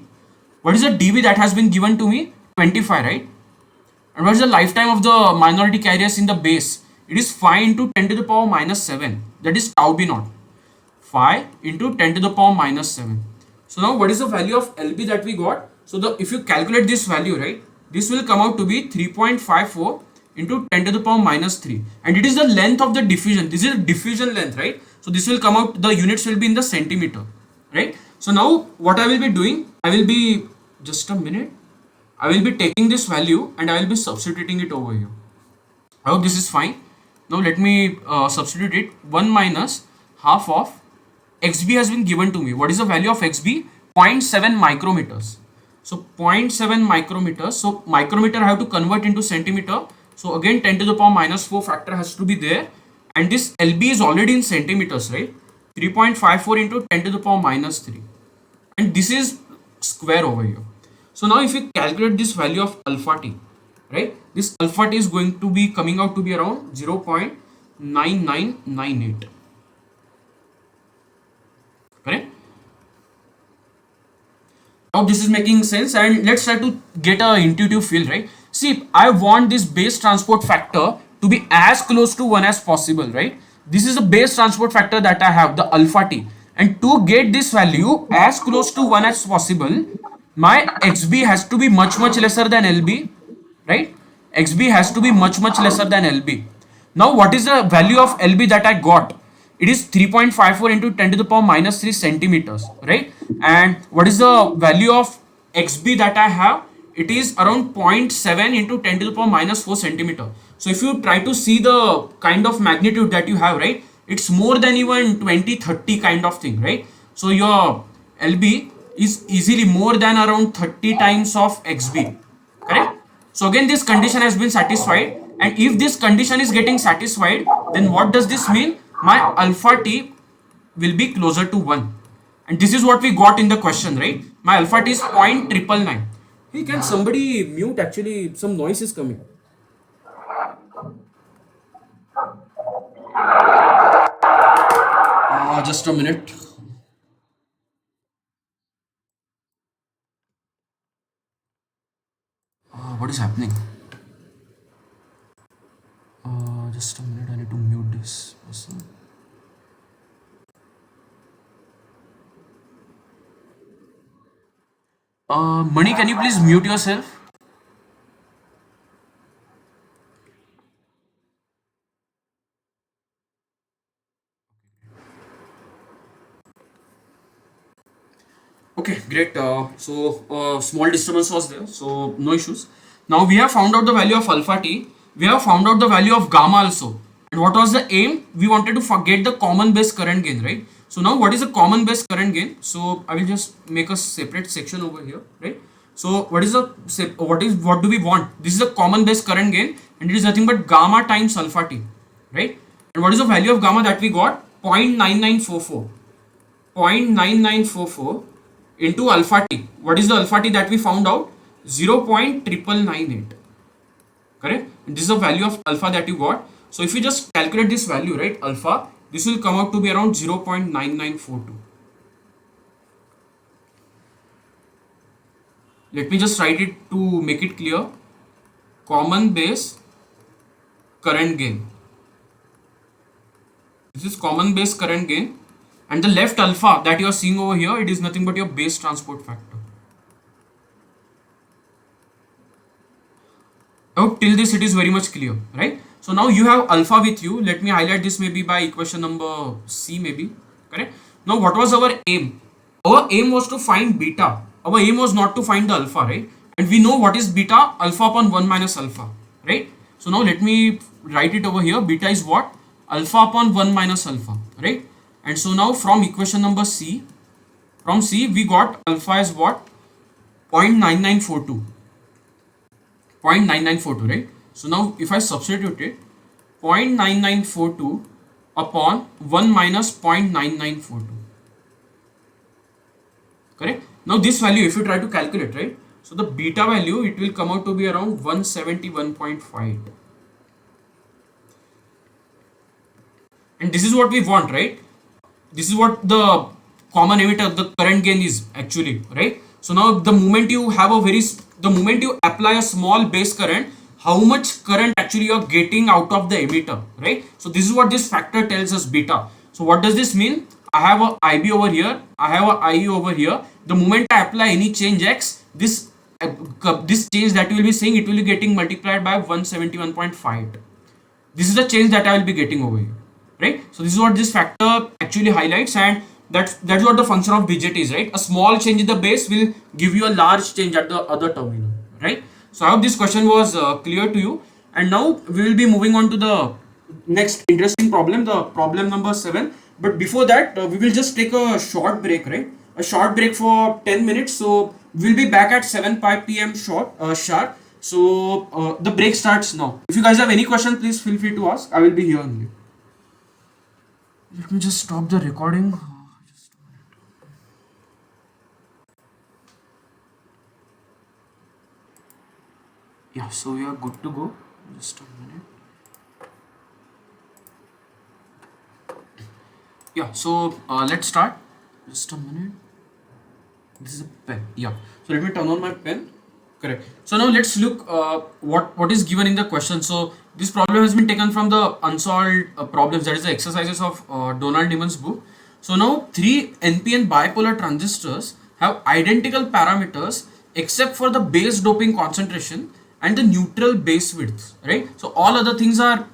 A: What is the dB that has been given to me? 25, right? And what is the lifetime of the minority carriers in the base? It is 5 into 10 to the power minus 7. That is tau B naught. 5 into 10 to the power minus 7. So now what is the value of LB that we got? So if you calculate this value, right, this will come out to be 3.54 into 10 to the power minus 3. And it is the length of the diffusion. This is the diffusion length, right? So this will come out, the units will be in the centimeter, right? So now what I will be doing, I will be, just a minute, I will be taking this value and I will be substituting it over here. I hope this is fine. Now let me substitute it. 1 minus half of XB has been given to me. What is the value of XB? 0.7 micrometers. So 0.7 micrometers. So micrometer I have to convert into centimeter. So again 10 to the power minus 4 factor has to be there. And this LB is already in centimeters, right? 3.54 into 10 to the power minus 3. And this is square over here. So now if you calculate this value of alpha T, right? This alpha T is going to be coming out to be around 0.9998. Correct? I hope this is making sense, and let's try to get a intuitive feel, right? see, I want this base transport factor to be as close to 1 as possible, right? This is the base transport factor that I have, the alpha t. And to get this value as close to 1 as possible, my xb has to be much, much lesser than lb, right? Xb has to be much, much lesser than lb. Now, what is the value of lb that I got? It is 3.54 into 10 to the power minus 3 centimeters, right? And what is the value of xb that I have? It is around zero point 0.7 into 10 to the power minus 4 centimeter. So if you try to see the kind of magnitude that you have, right, it's more than even 20-30 kind of thing, right? So your lb is easily more than around 30 times of xb, correct? So again, this condition has been satisfied, and if this condition is getting satisfied, then what does this mean? My alpha t will be closer to 1, and this is what we got in the question, right? My alpha t is 0.999. Hey, can somebody mute? Actually, some noise is coming. Just a minute. What is happening? Just a minute. I need to mute this person. Mani, can you please mute yourself? Okay, great. Small disturbance was there, so no issues. Now we have found out the value of alpha t. We have found out the value of gamma also. And what was the aim? We wanted to forget the common base current gain, right? So now what is the common base current gain? So I will just make a separate section over here, right? So what do we want? This is the common base current gain, and it is nothing but gamma times alpha t, right? And what is the value of gamma that we got? 0.9944. 0.9944 into alpha t. What is the alpha t that we found out? 0.998. Correct? And this is the value of alpha that you got. So if you just calculate this value, right, alpha, this will come out to be around 0.9942. Let me just write it to make it clear. Common base current gain. This is common base current gain. And the left alpha that you are seeing over here, it is nothing but your base transport factor. I hope till this it is very much clear, right? So now you have alpha with you. Let me highlight this maybe by equation number C maybe, correct? Now what was our aim? Our aim was to find beta. Our aim was not to find the alpha, right? And we know what is beta, alpha upon 1 minus alpha, right? So now let me write it over here. Beta is what? Alpha upon 1 minus alpha, right? And so now from equation number C, from C we got alpha as what? 0.9942. 0.9942, right? So now if I substitute it, 0.9942 upon 1 minus 0.9942. Correct? Now this value, if you try to calculate, right? So the beta value, it will come out to be around 171.5. And this is what we want, right? This is what the common emitter, the current gain is actually, right? So now the moment you have the moment you apply a small base current, how much current actually you are getting out of the emitter, right? So this is what this factor tells us, beta. So what does this mean? I have a IB over here, I have a IE over here. The moment I apply any change X, this change that you will be seeing, it will be getting multiplied by 171.5. This is the change that I will be getting over here, right? So this is what this factor actually highlights, and that's what the function of BJT is, right? A small change in the base will give you a large change at the other terminal, right? So I hope this question was clear to you. And now we will be moving on to the next interesting problem, the problem number 7. But before that, we will just take a short break, right? A short break for 10 minutes. So we'll be back at 7:05 p.m. sharp. So the break starts now. If you guys have any question, please feel free to ask. I will be here only. Let me just stop the recording. Yeah, so we are good to go. Just a minute. Yeah, so let's start. Just a minute. This is a pen. Yeah. So let me turn on my pen. Correct. So now let's look what is given in the question. So this problem has been taken from the unsolved problems, that is the exercises of Donald Newman's book. So now three NPN bipolar transistors have identical parameters except for the base doping concentration and the neutral base width, right? So all other things are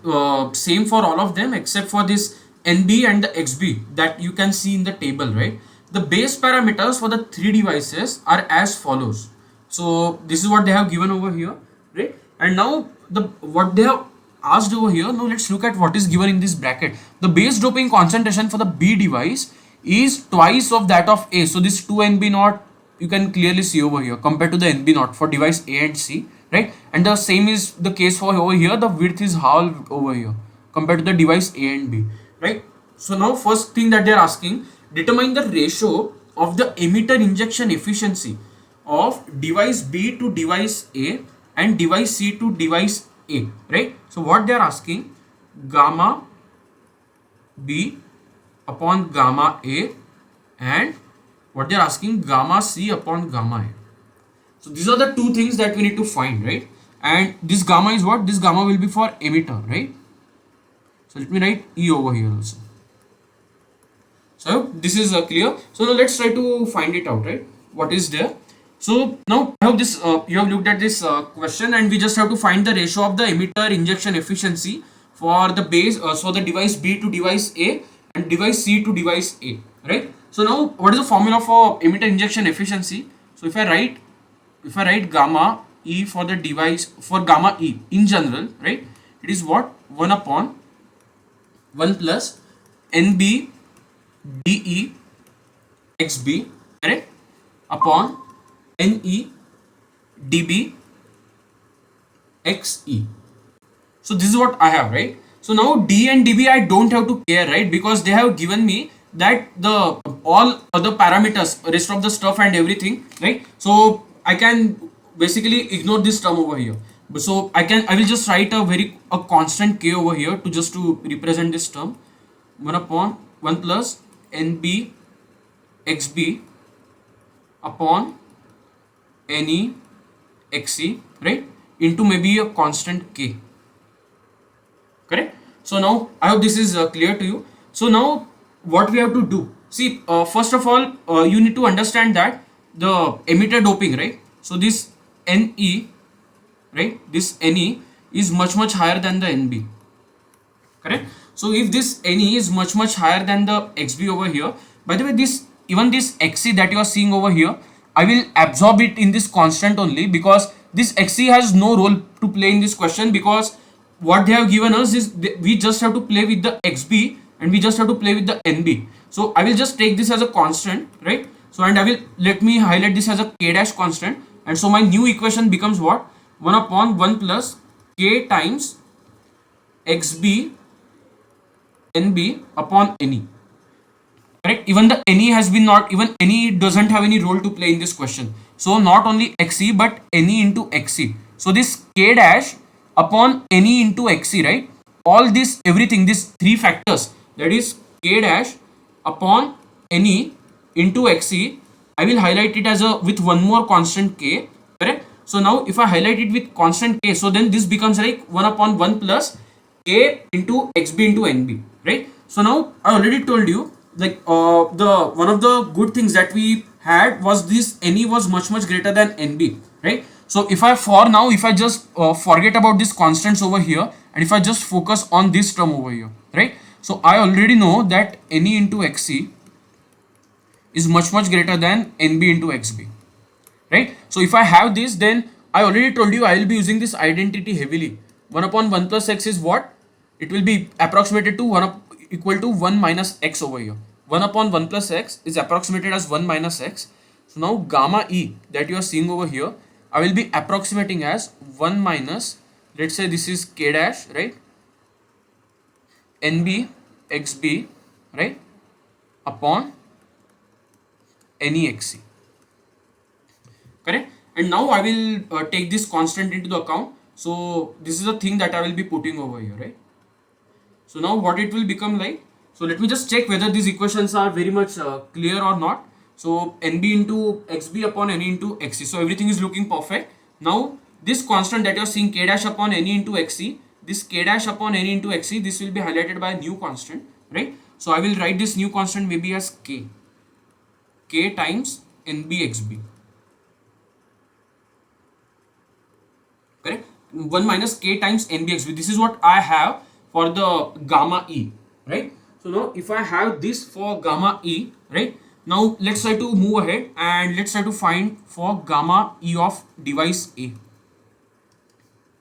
A: same for all of them except for this NB and the XB that you can see in the table, right? The base parameters for the three devices are as follows. So this is what they have given over here, right? And now the what they have asked over here, now let's look at what is given in this bracket. The base doping concentration for the B device is twice of that of A. So this 2 NB naught you can clearly see over here compared to the NB naught for device A and C, right? And the same is the case for over here, the width is halved over here compared to the device A and B, right? So now first thing that they are asking, determine the ratio of the emitter injection efficiency of device B to device A and device C to device A, right? So what they are asking, gamma B upon gamma A, and what they are asking, gamma C upon gamma A. So these are the two things that we need to find, right? And this gamma is what? This gamma will be for emitter, right? So let me write E over here also. So I hope this is clear. So now let's try to find it out, right? What is there? So now I hope this you have looked at this question, and we just have to find the ratio of the emitter injection efficiency for the base, so the device B to device A and device C to device A, right? So now what is the formula for emitter injection efficiency? So if I write gamma E for the device, for gamma E in general, right? It is what? 1 upon 1 plus NB DE XB, correct, upon NE DB XE. So this is what I have, right? So now D and DB I don't have to care, right? Because they have given me that the all other parameters, rest of the stuff and everything, right? So I can basically ignore this term over here. So I will just write a constant K over here to just to represent this term. 1 upon 1 plus NB XB upon NE XE, right, into maybe a constant K, correct? So now I hope this is clear to you. So now what we have to do, see, first of all, you need to understand that the emitter doping, right? So this NE, right, this NE is much higher than the NB, correct? So if this NE is much higher than the XB over here, by the way, this even this XC that you are seeing over here, I will absorb it in this constant only, because this XC has no role to play in this question, because what they have given us is we just have to play with the XB and we just have to play with the NB. So I will just take this as a constant, right? So and let me highlight this as a K dash constant, and so my new equation becomes what? 1 upon 1 plus K times XB NB upon NE. Correct? Even the NE has been not, even NE doesn't have any role to play in this question. So not only XE but NE into XE. So this K dash upon NE into XE, right? All this, everything, these three factors, that is K dash upon NE into XE, I will highlight it as a with one more constant K, correct? So now if I highlight it with constant K, so then this becomes like 1 upon 1 plus K into XB into NB, right? So now I already told you, like the one of the good things that we had was this NE was much greater than NB, right? So if I just forget about these constants over here, and if I just focus on this term over here, right? So I already know that NE into XC is much greater than NB into XB, right? So if I have this, then I already told you I will be using this identity heavily. 1 upon 1 plus x is what? It will be approximated to equal to 1 minus x over here. 1 upon 1 plus x is approximated as 1 minus x. So now gamma E that you are seeing over here, I will be approximating as 1 minus, let's say this is K dash, right? NB XB, right? Upon NEXC. Correct? And now I will take this constant into the account. So this is the thing that I will be putting over here, right? So now what it will become like, so let me just check whether these equations are very much clear or not. So NB into XB upon NE into XC. So everything is looking perfect. Now this constant that you are seeing k dash upon ne into xc, this k dash upon ne into xc, this will be highlighted by a new constant, right? So I will write this new constant maybe as k times nbxb, correct? 1 minus k times nbxb. This is what I have for the gamma e, right? So now if I have this for gamma e, right? Now let's try to move ahead and let's try to find for gamma e of device A,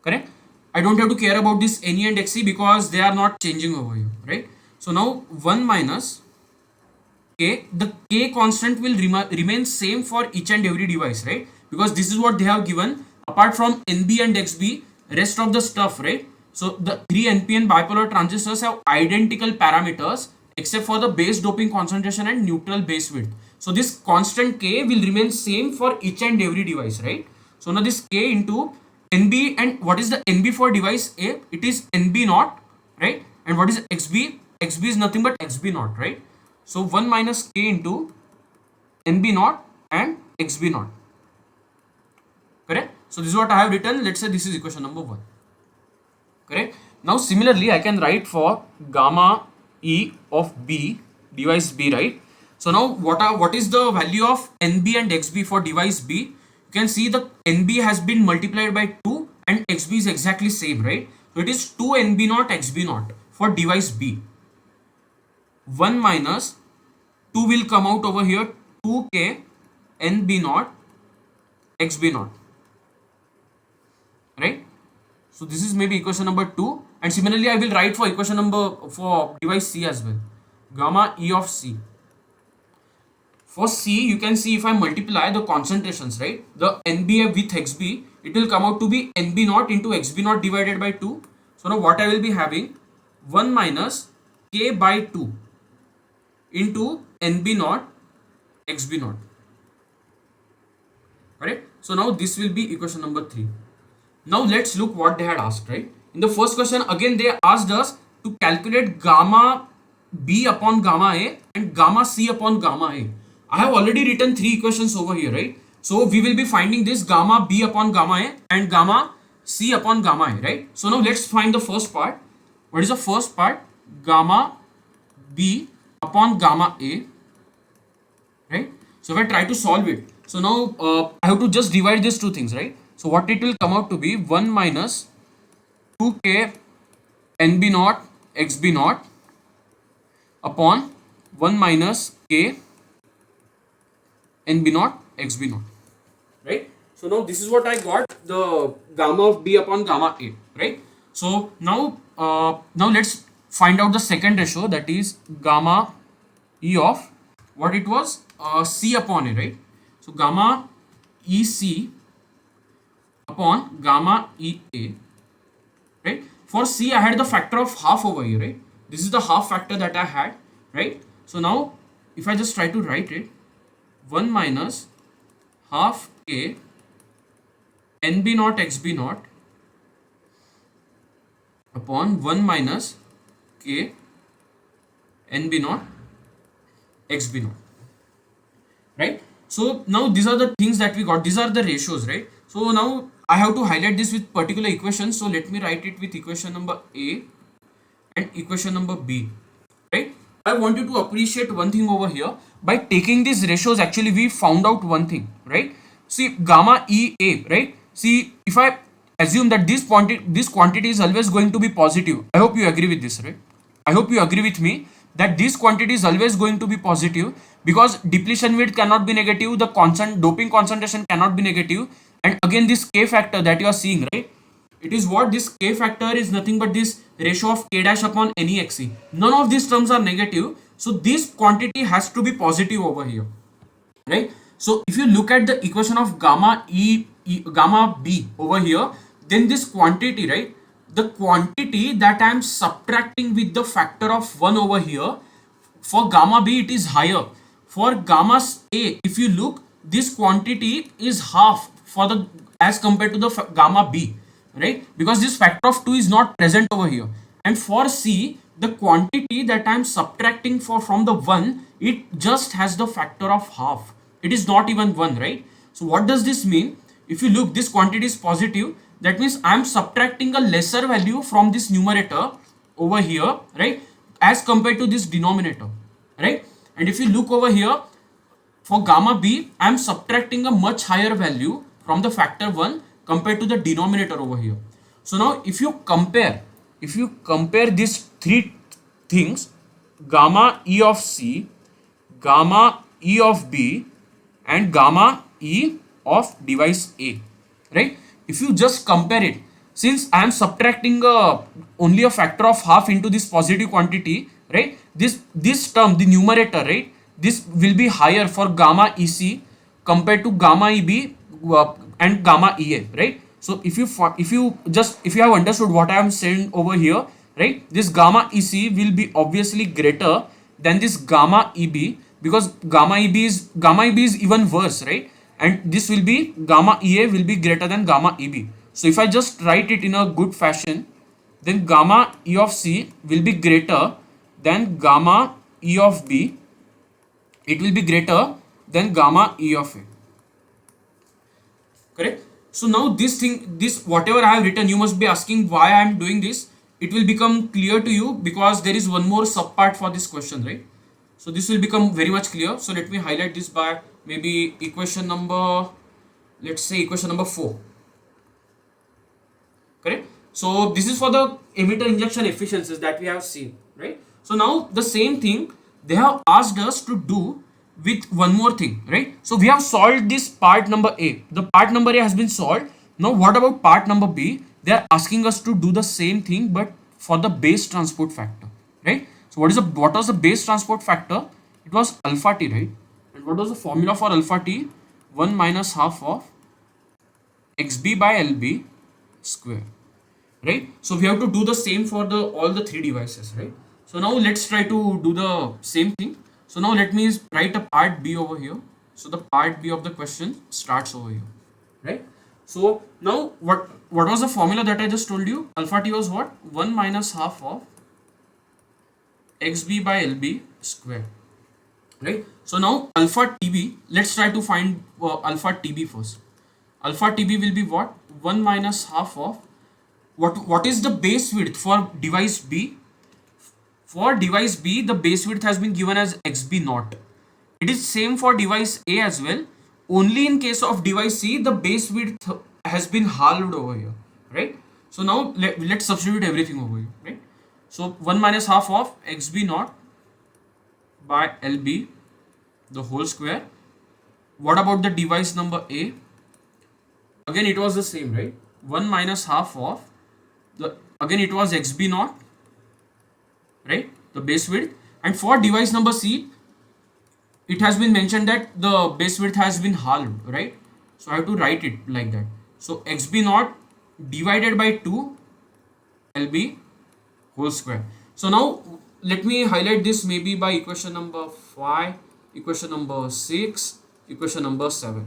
A: correct? I don't have to care about this ne and xc because they are not changing over here, right? So now 1 minus k, the k constant will remain same for each and every device, right? Because this is what they have given. Apart from nb and xb, rest of the stuff, right? So the three npn bipolar transistors have identical parameters except for the base doping concentration and neutral base width. So this constant k will remain same for each and every device, right? So now this k into nb, and what is the nb for device A? It is nb naught, right? And what is xb? xb is nothing but xb naught, right? So 1 minus k into nb naught and xb naught, correct? So this is what I have written. Let's say this is equation number 1, correct? Now similarly I can write for gamma e of b, device B, right? So now what is the value of nb and xb for device B? You can see the nb has been multiplied by 2 and xb is exactly same, right? So it is 2 nb naught xb naught for device B. 1 minus 2 will come out over here, 2k nb naught xb naught, right? So this is maybe equation number 2, and similarly I will write for equation number for device C as well, gamma E of C. For C you can see if I multiply the concentrations, right, the NB with XB, it will come out to be NB naught into XB naught divided by 2. So now what I will be having, 1 minus K by 2 into NB naught XB naught, correct? So now this will be equation number 3. Now let's look what they had asked, right? In the first question again they asked us to calculate gamma B upon gamma A and gamma C upon gamma A. I have already written 3 equations over here, right? So we will be finding this gamma B upon gamma A and gamma C upon gamma A, right? So now let's find the first part. What is the first part? Gamma B upon gamma A, right? So if I try to solve it, so now I have to just divide these two things, right? So what it will come out to be 1 minus 2k nb naught xb naught upon 1 minus k nb naught xb naught, right? So now this is what I got, the gamma of B upon gamma A, right? So now now let's find out the second ratio, that is gamma E of what it was, C upon A, right? So gamma EC upon gamma EA, right? For C I had the factor of half over here, right? This is the half factor that I had, right? So now if I just try to write it, 1 minus half k nb naught xb naught upon 1 minus k nb naught xb naught, right? So now these are the things that we got, these are the ratios, right? So now I have to highlight this with particular equations, so let me write it with equation number A and equation number B, right? I want you to appreciate one thing over here. By taking these ratios, actually we found out one thing, right? See gamma EA, right? See, if I assume that this quantity is always going to be positive, I hope you agree with this, right? I hope you agree with me that this quantity is always going to be positive, because depletion width cannot be negative, the constant doping concentration cannot be negative, and again this K factor that you are seeing, right? It is what, this K factor is nothing but this ratio of K dash upon any XC. None of these terms are negative, so this quantity has to be positive over here, right? So if you look at the equation of gamma gamma B over here, then this quantity, right, the quantity that I am subtracting with the factor of 1 over here, for gamma B it is higher. For gamma A, if you look, this quantity is half for the as compared to the gamma B, right? Because this factor of 2 is not present over here. And for C, the quantity that I am subtracting from the 1, it just has the factor of half. It is not even 1, right? So what does this mean? if you look, this quantity is positive. That means I am subtracting a lesser value from this numerator over here, right, as compared to this denominator, right? And if you look over here, for gamma b, I am subtracting a much higher value from the factor 1 compared to the denominator over here. So now if you compare these three things, gamma e of c, gamma e of b, and gamma e of device A, right? If you just compare it, since I am subtracting only a factor of half into this positive quantity, right? This term, the numerator, right? This will be higher for gamma EC compared to gamma EB and gamma EA, right? So if you have understood what I am saying over here, right? This gamma EC will be obviously greater than this gamma EB, because gamma EB is even worse, right? And this will be gamma EA will be greater than gamma EB. So if I just write it in a good fashion, then gamma E of C will be greater than gamma E of B. It will be greater than gamma E of A. Correct? So now this whatever I have written, you must be asking why I am doing this. It will become clear to you because there is one more subpart for this question, right? So this will become very much clear. So let me highlight this by maybe equation number, let's say equation number 4. Correct? So this is for the emitter injection efficiencies that we have seen, right? So now the same thing they have asked us to do with one more thing, right? So we have solved this part number A. The part number A has been solved. Now what about part number B? They are asking us to do the same thing but for the base transport factor, right? So what was the base transport factor? It was alpha t, right? And what was the formula for alpha t? 1 minus half of xb by lb square, right? So we have to do the same for all the three devices, right? So now let's try to do the same thing. So now let me write a part B over here. So the part B of the question starts over here, right? So now what was the formula that I just told you? Alpha t was what? 1 minus half of xb by lb square, right? So now alpha tb, let's try to find alpha tb first. Alpha tb will be what? 1 minus half of what is the base width for device B? For device B, the base width has been given as xb naught. It is same for device A as well. Only in case of device C, the base width has been halved over here, right? So now let's substitute everything over here, right? So 1 minus half of xb naught by lb the whole square. What about the device number A? Again it was the same, right? 1 minus half of again it was xb naught, right, the base width. And for device number C, it has been mentioned that the base width has been halved, right? So I have to write it like that. So xb naught divided by 2 lb whole square. So now let me highlight this maybe by equation number 5, equation number 6, equation number 7.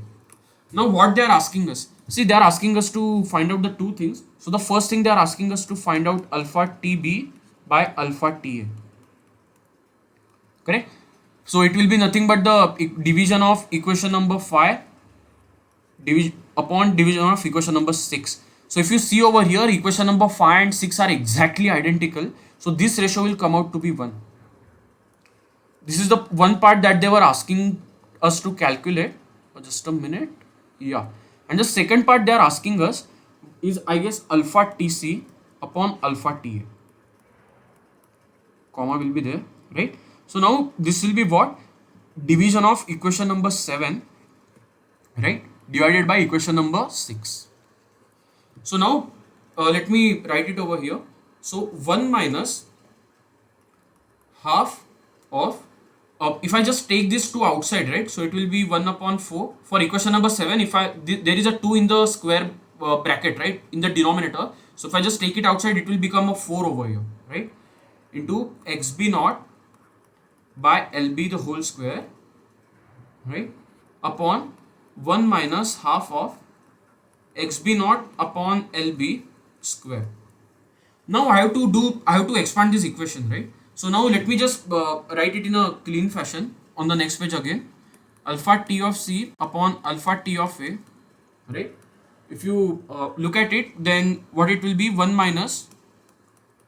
A: Now what they are asking us, see, they are asking us to find out the two things. So the first thing they are asking us to find out alpha tb by alpha ta, correct? So it will be nothing but the division of equation number 5 upon division of equation number 6. So if you see over here, equation number 5 and 6 are exactly identical. So this ratio will come out to be 1. This is the one part that they were asking us to calculate. Just a minute. Yeah. And the second part they are asking us is, I guess, alpha tc upon alpha ta. Comma will be there, right? So now this will be what? Division of equation number 7, right, divided by equation number 6. So now let me write it over here. So 1 minus half of if I just take this 2 outside, right, so it will be 1 upon 4 for equation number 7. If there is a 2 in the square bracket, right, in the denominator, so if I just take it outside, it will become a 4 over here, right, into xb naught by lb the whole square, right, upon 1 minus half of xb naught upon lb square. Now I have to expand this equation, right? So now let me just write it in a clean fashion on the next page again. Alpha t of c upon alpha t of a, right? if you look at it, then what it will be, 1 minus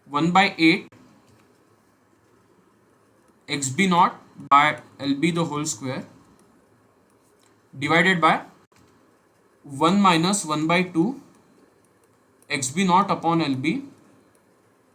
A: 1 by 8 xb naught by lb the whole square divided by 1 minus 1 by 2 xb naught upon lb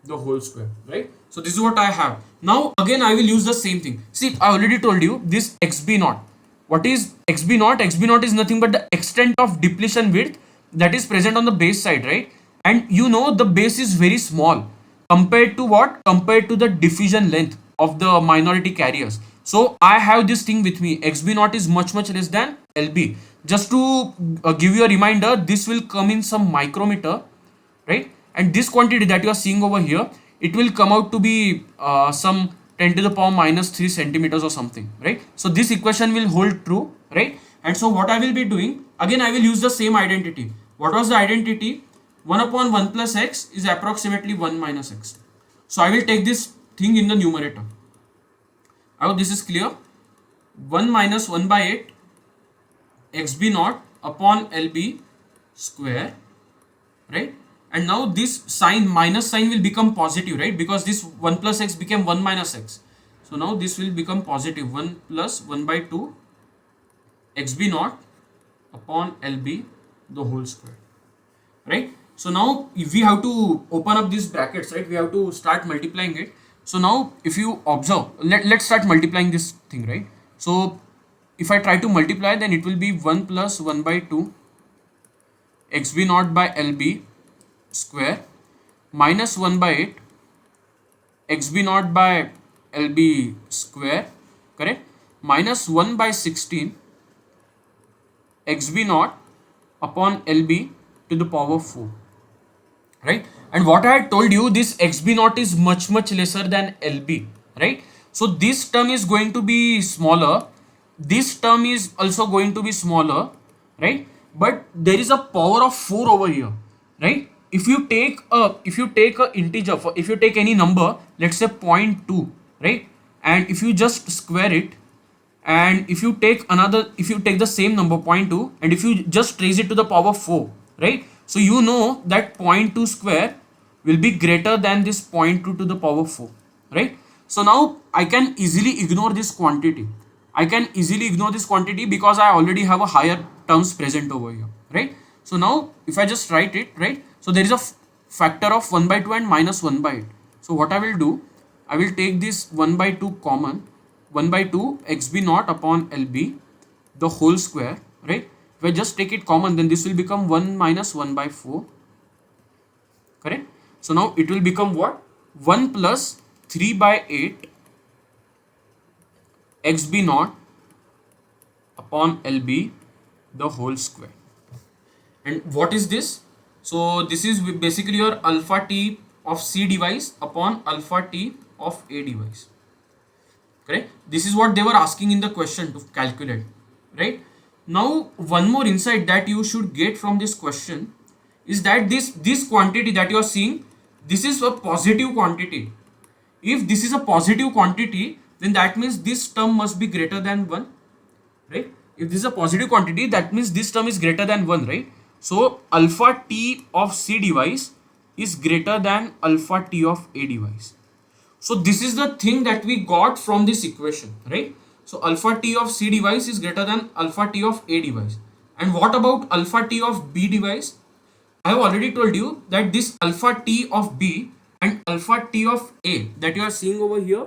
A: the whole square, right? So this is what I have. Now again I will use the same thing. See, I already told you this xb naught. What is xb naught? Xb naught is nothing but the extent of depletion width that is present on the base side, right? And you know the base is very small compared to what? Compared to the diffusion length of the minority carriers. So I have this thing with me. Xb naught is much less than lb. Just to give you a reminder, this will come in some micrometer, right? And this quantity that you are seeing over here, it will come out to be some 10 to the power minus 3 centimeters or something, right? So this equation will hold true, right? And so what I will be doing, again I will use the same identity. What was the identity? 1 upon 1 plus x is approximately 1 minus x. So I will take this thing in the numerator. I hope this is clear. 1 minus 1 by 8 xb naught upon lb square, right? And now this sign, minus sign, will become positive, right? Because this 1 plus x became 1 minus x. So now this will become positive, 1 plus 1 by 2 xb naught upon lb the whole square, right? So now if we have to open up these brackets, right, we have to start multiplying it. So now if you observe, let's start multiplying this thing, right? So if I try to multiply, then it will be 1 plus 1 by 2 xb naught by lb square minus 1 by 8 xb naught by lb square, correct, minus 1 by 16 xb naught upon lb to the power 4, right? And what I had told you, this xb naught is much lesser than lb, right? So this term is going to be smaller, this term is also going to be smaller, right? But there is a power of 4 over here, right? If you take a integer, if you take any number, let's say 0.2, right, and if you just square it, and if you take the same number 0.2 and if you just raise it to the power 4, right, so you know that 0.2 square will be greater than this 0.2 to the power 4, right? So now I can easily ignore this quantity. Because I already have a higher terms present over here, right? So now if I just write it, right, so there is a factor of 1 by 2 and minus 1 by 8. So what I will do, I will take this 1 by 2 common, 1 by 2 xb naught upon lb the whole square, right? If I just take it common, then this will become 1 minus 1 by 4, correct? So now it will become what? 1 plus 3 by 8 xb naught upon lb the whole square. And what is this? So this is basically your alpha t of C device upon alpha t of A device, correct? This is what they were asking in the question to calculate, right? Now one more insight that you should get from this question is that this quantity that you are seeing, this is a positive quantity. If this is a positive quantity, then that means this term must be greater than 1, right? If this is a positive quantity, that means this term is greater than 1, right? So alpha t of C device is greater than alpha t of A device. So this is the thing that we got from this equation, right? So alpha t of C device is greater than alpha t of A device. And what about alpha t of B device? I have already told you that this alpha t of B and alpha t of A that you are seeing over here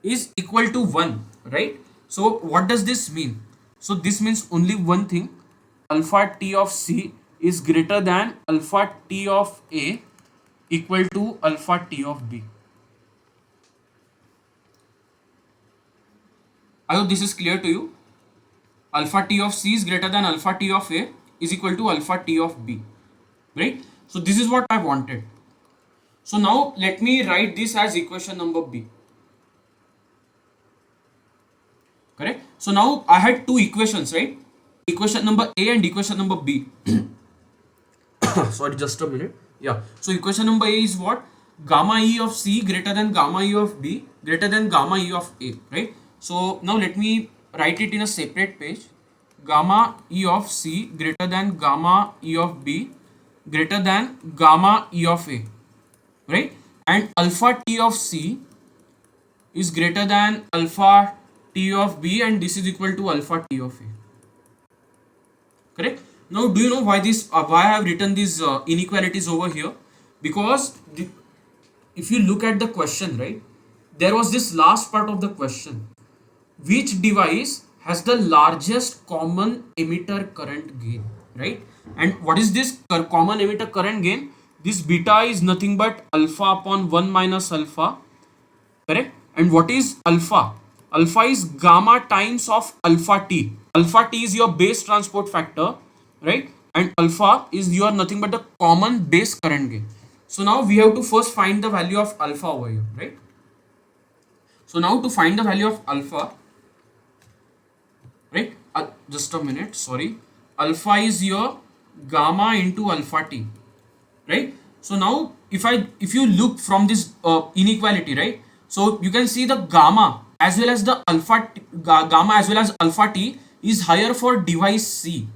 A: is equal to 1, right? So what does this mean? So this means only one thing, alpha t of C is greater than alpha t of A equal to alpha t of B. I hope this is clear to you. Alpha t of C is greater than alpha t of A is equal to alpha t of B, right? So this is what I wanted. So now let me write this as equation number B, correct? So now I had two equations, right? Equation number A and equation number B. Sorry, just a minute. Yeah. So equation number A is what? Gamma E of C greater than gamma E of B greater than gamma E of A, right? So now let me write it in a separate page. gamma E of C greater than gamma E of B greater than gamma E of A, right? And alpha T of C is greater than alpha T of B, and this is equal to alpha T of A. Correct? Now, do you know why why I have written these inequalities over here? Because if you look at the question, right, there was this last part of the question: which device has the largest common emitter current gain, right? And what is this common emitter current gain? This beta is nothing but alpha upon 1 minus alpha, correct? And what is alpha? Alpha is gamma times of alpha t. Alpha t is your base transport factor, right? And alpha is your nothing but the common base current gain. So now we have to first find the value of alpha over here, right? So now to find the value of alpha, right, just a minute, sorry, alpha is your gamma into alpha t, right? So now if you look from this inequality, right, so you can see the gamma as well as the gamma as well as alpha t is higher for device C,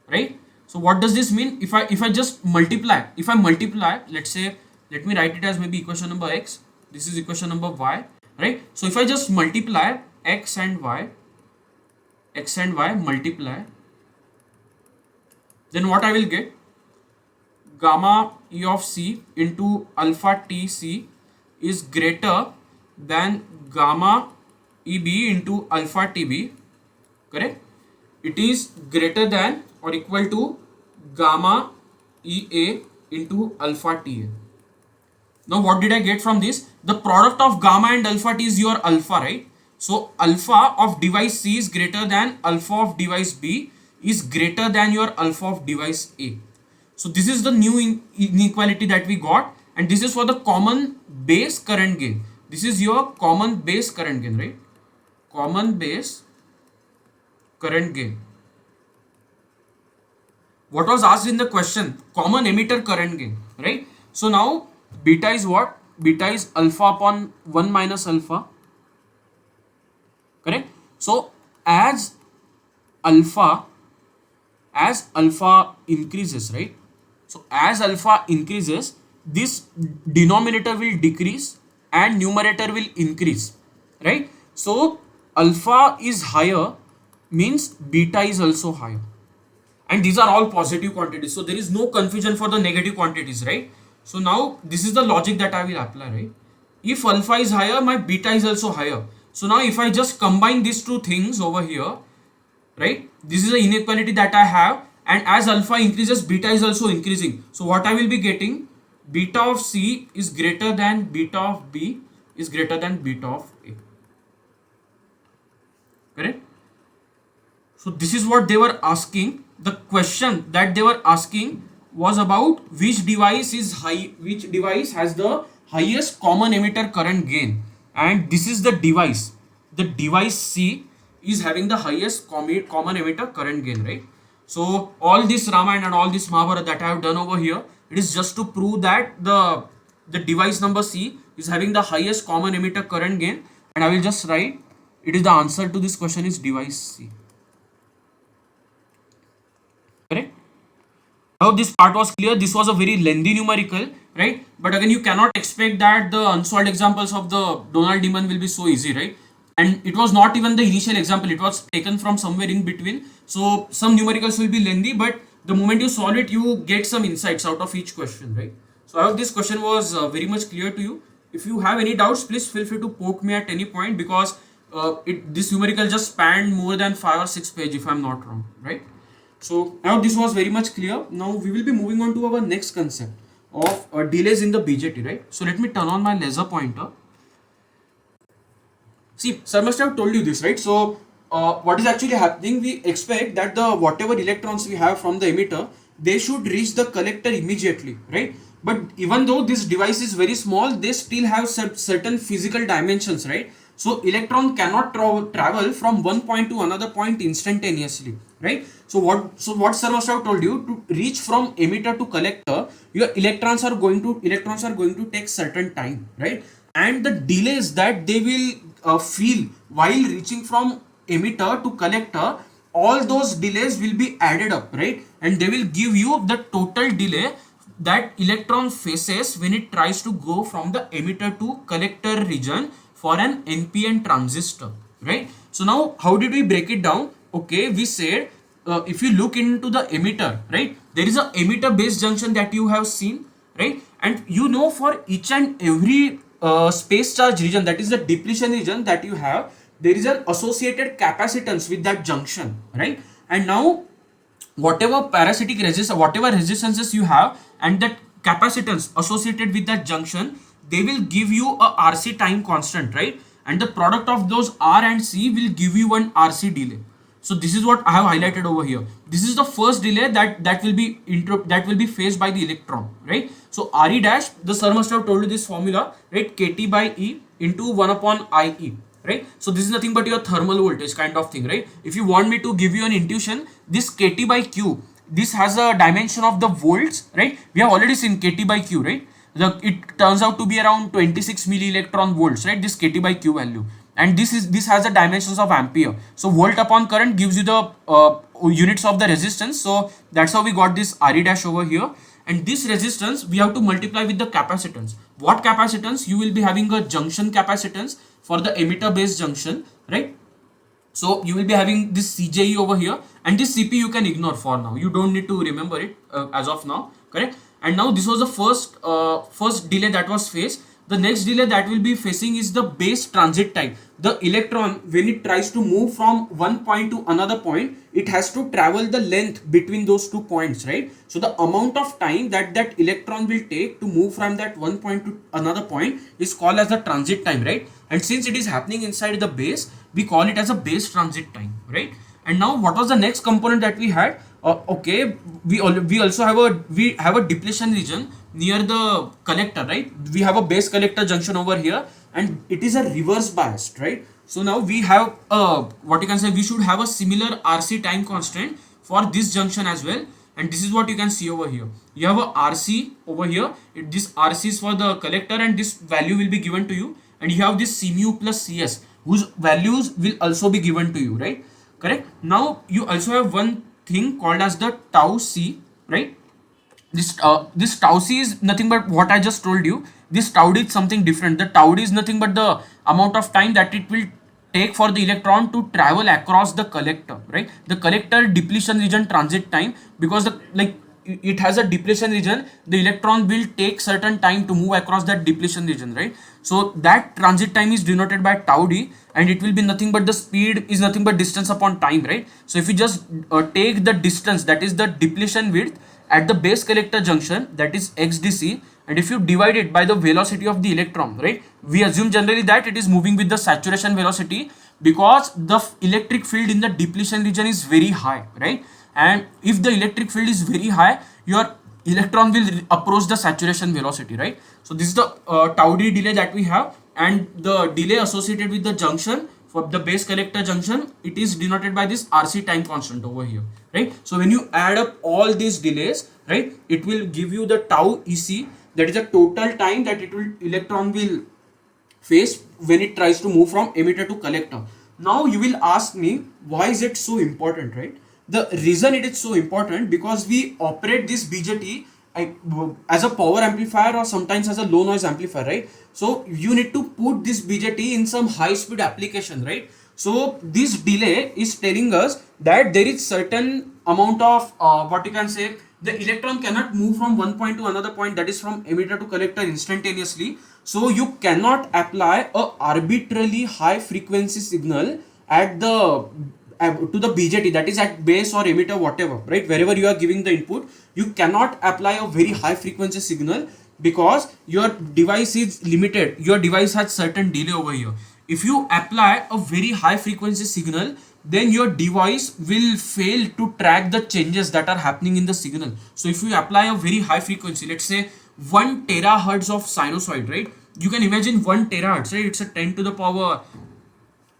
A: right? So what does this mean? If I just multiply, if I multiply, let's say, let me write it as maybe equation number x, this is equation number y, right? So if I just multiply x and y multiply, then what I will get? Gamma E of C into alpha T C is greater than gamma EB into alpha TB, correct? It is greater than or equal to gamma EA into alpha TA. Now what did I get from this? The product of gamma and alpha T is your alpha, right? So alpha of device C is greater than alpha of device B is greater than your alpha of device A. So this is the new inequality that we got, and this is for the common base current gain. This is your common base current gain, right? Common base current gain. What was asked in the question? Common emitter current gain, right? So now beta is what? Beta is alpha upon 1 minus alpha, correct? So as alpha increases, right? So as alpha increases, this denominator will decrease and numerator will increase, right? So alpha is higher means beta is also higher, and these are all positive quantities, so there is no confusion for the negative quantities, right? So now this is the logic that I will apply, right? If alpha is higher, my beta is also higher. So now if I just combine these two things over here, right, this is the inequality that I have, and as alpha increases, beta is also increasing. So what I will be getting? Beta of C is greater than beta of B is greater than beta of A, correct? So this is what they were asking. The question that they were asking was about which device has the highest common emitter current gain, and this is the device. The device C is having the highest common emitter current gain, right? So all this Ramayana and all this Mahabharata that I have done over here, it is just to prove that the device number C is having the highest common emitter current gain, and I will just write it is the answer to this question is device C, correct? I hope this part was clear. This was a very lengthy numerical, right? But again, you cannot expect that the unsolved examples of the Donald Demon will be so easy, right? And it was not even the initial example, it was taken from somewhere in between. So some numericals will be lengthy, but the moment you solve it, you get some insights out of each question, right? So I hope this question was very much clear to you. If you have any doubts, please feel free to poke me at any point, because this numerical just spanned more than 5 or 6 pages if I'm not wrong, right? So I hope this was very much clear. Now we will be moving on to our next concept of delays in the BJT, right? So let me turn on my laser pointer. See, sir must have told you this, right? So what is actually happening? We expect that the whatever electrons we have from the emitter, they should reach the collector immediately, right? But even though this device is very small, they still have certain physical dimensions, right? So electron cannot travel from one point to another point instantaneously, right? So what sir must have told you, to reach from emitter to collector, your electrons are going to take certain time, right? And the delays that they will feel while reaching from emitter to collector, all those delays will be added up, right? And they will give you the total delay that electron faces when it tries to go from the emitter to collector region for an NPN transistor, right? So now how did we break it down? Okay, we said if you look into the emitter, right, there is a emitter base junction that you have seen, right? And you know, for each and every space charge region, that is the depletion region that you have, there is an associated capacitance with that junction, right? And now whatever parasitic resistance, whatever resistances you have and that capacitance associated with that junction, they will give you a RC time constant, right? And the product of those R and C will give you one RC delay. So this is what I have highlighted over here. This is the first delay that will be faced by the electron, right? So RE dash, the sir must have told you this formula, right? KT by E into 1 upon IE, right? So this is nothing but your thermal voltage kind of thing, right? If you want me to give you an intuition, this KT by Q, this has a dimension of the volts, right? We have already seen KT by Q, right? It turns out to be around 26 milli electron volts, right? This KT by Q value. And this has the dimensions of ampere. So volt upon current gives you the units of the resistance. So that's how we got this RE dash over here. And this resistance we have to multiply with the capacitance. What capacitance? You will be having a junction capacitance for the emitter base junction, right? So you will be having this CJE over here, and this CP you can ignore for now. You don't need to remember it as of now, correct? And now this was the first delay that was faced. The next delay that will be facing is the base transit time. The electron, when it tries to move from one point to another point, it has to travel the length between those 2 points, right? So the amount of time that electron will take to move from that one point to another point is called as the transit time, right? And since it is happening inside the base, we call it as a base transit time, right? And now what was the next component that we had? Okay, we also have a depletion region near the collector, right? We have a base collector junction over here, and it is a reverse biased, right? So now we have what you can say, we should have a similar RC time constant for this junction as well. And this is what you can see over here. You have a RC over here. This RC is for the collector, and this value will be given to you. And you have this C mu plus CS, whose values will also be given to you, right? Correct. Now you also have one thing called as the tau C, right? This tau C is nothing but what I just told you. This tau D is something different. The tau D is nothing but the amount of time that it will take for the electron to travel across the collector, right? The collector depletion region transit time, because it has a depletion region, the electron will take certain time to move across that depletion region, right? So that transit time is denoted by tau D, and it will be nothing but the speed is nothing but distance upon time, right? So if you just take the distance, that is the depletion width at the base collector junction, that is XDC, and if you divide it by the velocity of the electron, right, we assume generally that it is moving with the saturation velocity, because the electric field in the depletion region is very high, right? And if the electric field is very high, your electron will approach the saturation velocity, right? So this is the tau D delay that we have, and the delay associated with the junction for the base collector junction, it is denoted by this RC time constant over here, right? So when you add up all these delays, right, it will give you the tau EC, that is the total time that electron will face when it tries to move from emitter to collector. Now you will ask me, why is it so important, right? The reason it is so important, because we operate this BJT as a power amplifier or sometimes as a low noise amplifier, right? So you need to put this BJT in some high speed application, right? So this delay is telling us that there is certain amount of what you can say, the electron cannot move from one point to another point, that is from emitter to collector, instantaneously. So you cannot apply a arbitrarily high frequency signal at the to the BJT, that is at base or emitter, whatever, right? Wherever you are giving the input, you cannot apply a very high frequency signal, because your device is limited. Your device has certain delay over here. If you apply a very high frequency signal, then your device will fail to track the changes that are happening in the signal. So if you apply a very high frequency, let's say 1 terahertz of sinusoid, right? You can imagine 1 terahertz, right? It's a 10 to the power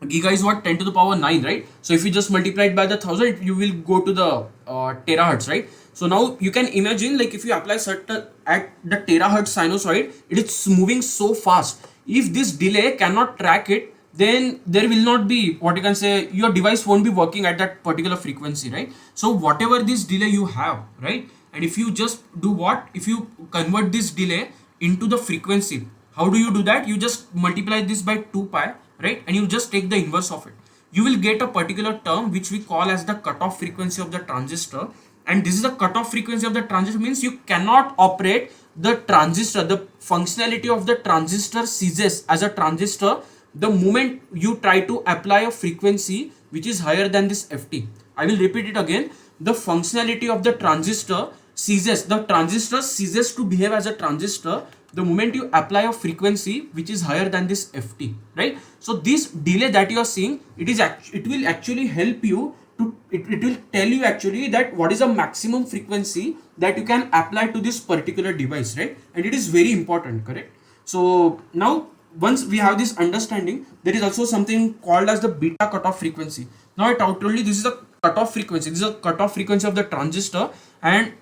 A: giga is what, 10 to the power 9, right? So if you just multiply it by the 1000, you will go to the terahertz, right? So now you can imagine, like, if you apply certain at the terahertz sinusoid, it is moving so fast. If this delay cannot track it, then there will not be, what you can say, your device won't be working at that particular frequency, right? So whatever this delay you have, right, and if you just do what, if you convert this delay into the frequency, how do you do that? You just multiply this by 2 pi, right, and you just take the inverse of it. You will get a particular term which we call as the cutoff frequency of the transistor, and this is the cutoff frequency of the transistor, means you cannot operate the transistor, the functionality of the transistor ceases as a transistor the moment you try to apply a frequency which is higher than this ft. I will repeat it again. The functionality of the transistor ceases, the transistor ceases to behave as a transistor the moment you apply a frequency which is higher than this ft, right? So this delay that you are seeing, it will actually help you to, it will tell you actually that what is the maximum frequency that you can apply to this particular device, right? And it is very important, correct? So now once we have this understanding, there is also something called as the beta cutoff frequency. Now I told you this is a cutoff frequency, this is a cutoff frequency of the transistor. And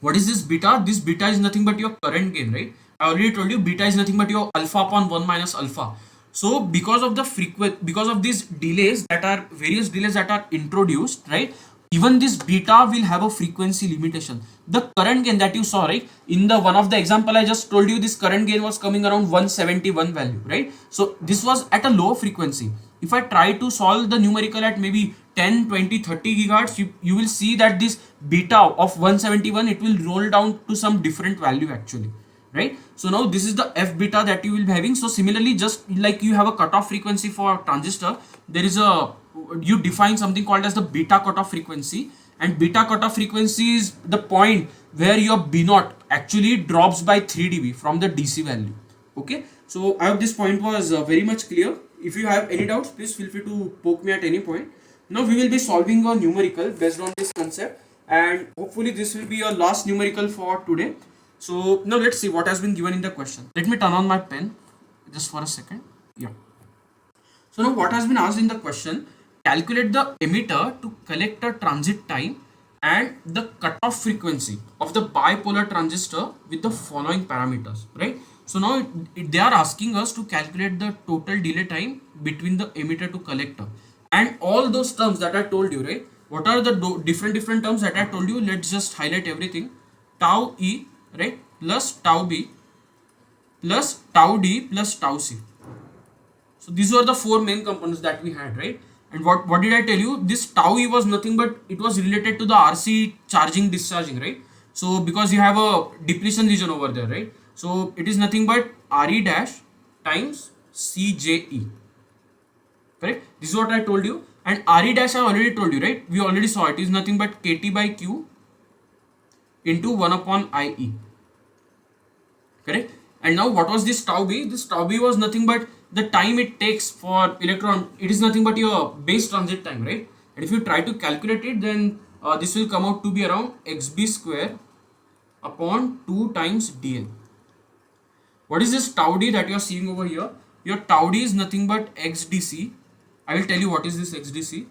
A: what is this beta? This beta is nothing but your current gain, right? I already told you beta is nothing but your alpha upon 1 minus alpha. So because of the because of these delays that are, various delays that are introduced, right, even this beta will have a frequency limitation. The current gain that you saw, right, in the one of the example I just told you, this current gain was coming around 171 value, right? So this was at a low frequency. If I try to solve the numerical at maybe 10, 20, 30 gigahertz, you will see that this beta of 171, it will roll down to some different value actually, right? So now this is the f beta that you will be having. So similarly, just like you have a cutoff frequency for transistor, there is a, you define something called as the beta cutoff frequency, and beta cutoff frequency is the point where your b naught actually drops by 3 dB from the DC value. Okay, so I hope this point was very much clear. If you have any doubts, please feel free to poke me at any point. Now we will be solving a numerical based on this concept, and hopefully this will be your last numerical for today. So now let's see what has been given in the question. Let me turn on my pen just for a second. Yeah. So now what has been asked in the question, calculate the emitter to collect a transit time and the cutoff frequency of the bipolar transistor with the following parameters, right? So now they are asking us to calculate the total delay time between the emitter to collector and all those terms that I told you, right? What are the different terms that I told you? Let's just highlight everything. Tau E, right, plus tau B plus tau D plus tau C. So these were the four main components that we had, right? And what did I tell you? This tau E was nothing but it was related to the RC charging discharging, right? So because you have a depletion region over there, right? So it is nothing but RE dash times CJE, correct? This is what I told you. And RE dash I already told you, right? We already saw it is nothing but KT by Q into 1 upon IE, correct? And now what was this tau B? This tau B was nothing but the time it takes for electron. It is nothing but your base transit time, right? And if you try to calculate it, then this will come out to be around xb square upon 2 times dl. What is this tau D that you are seeing over here? Your tau D is nothing but xdc. I will tell you what is this xdc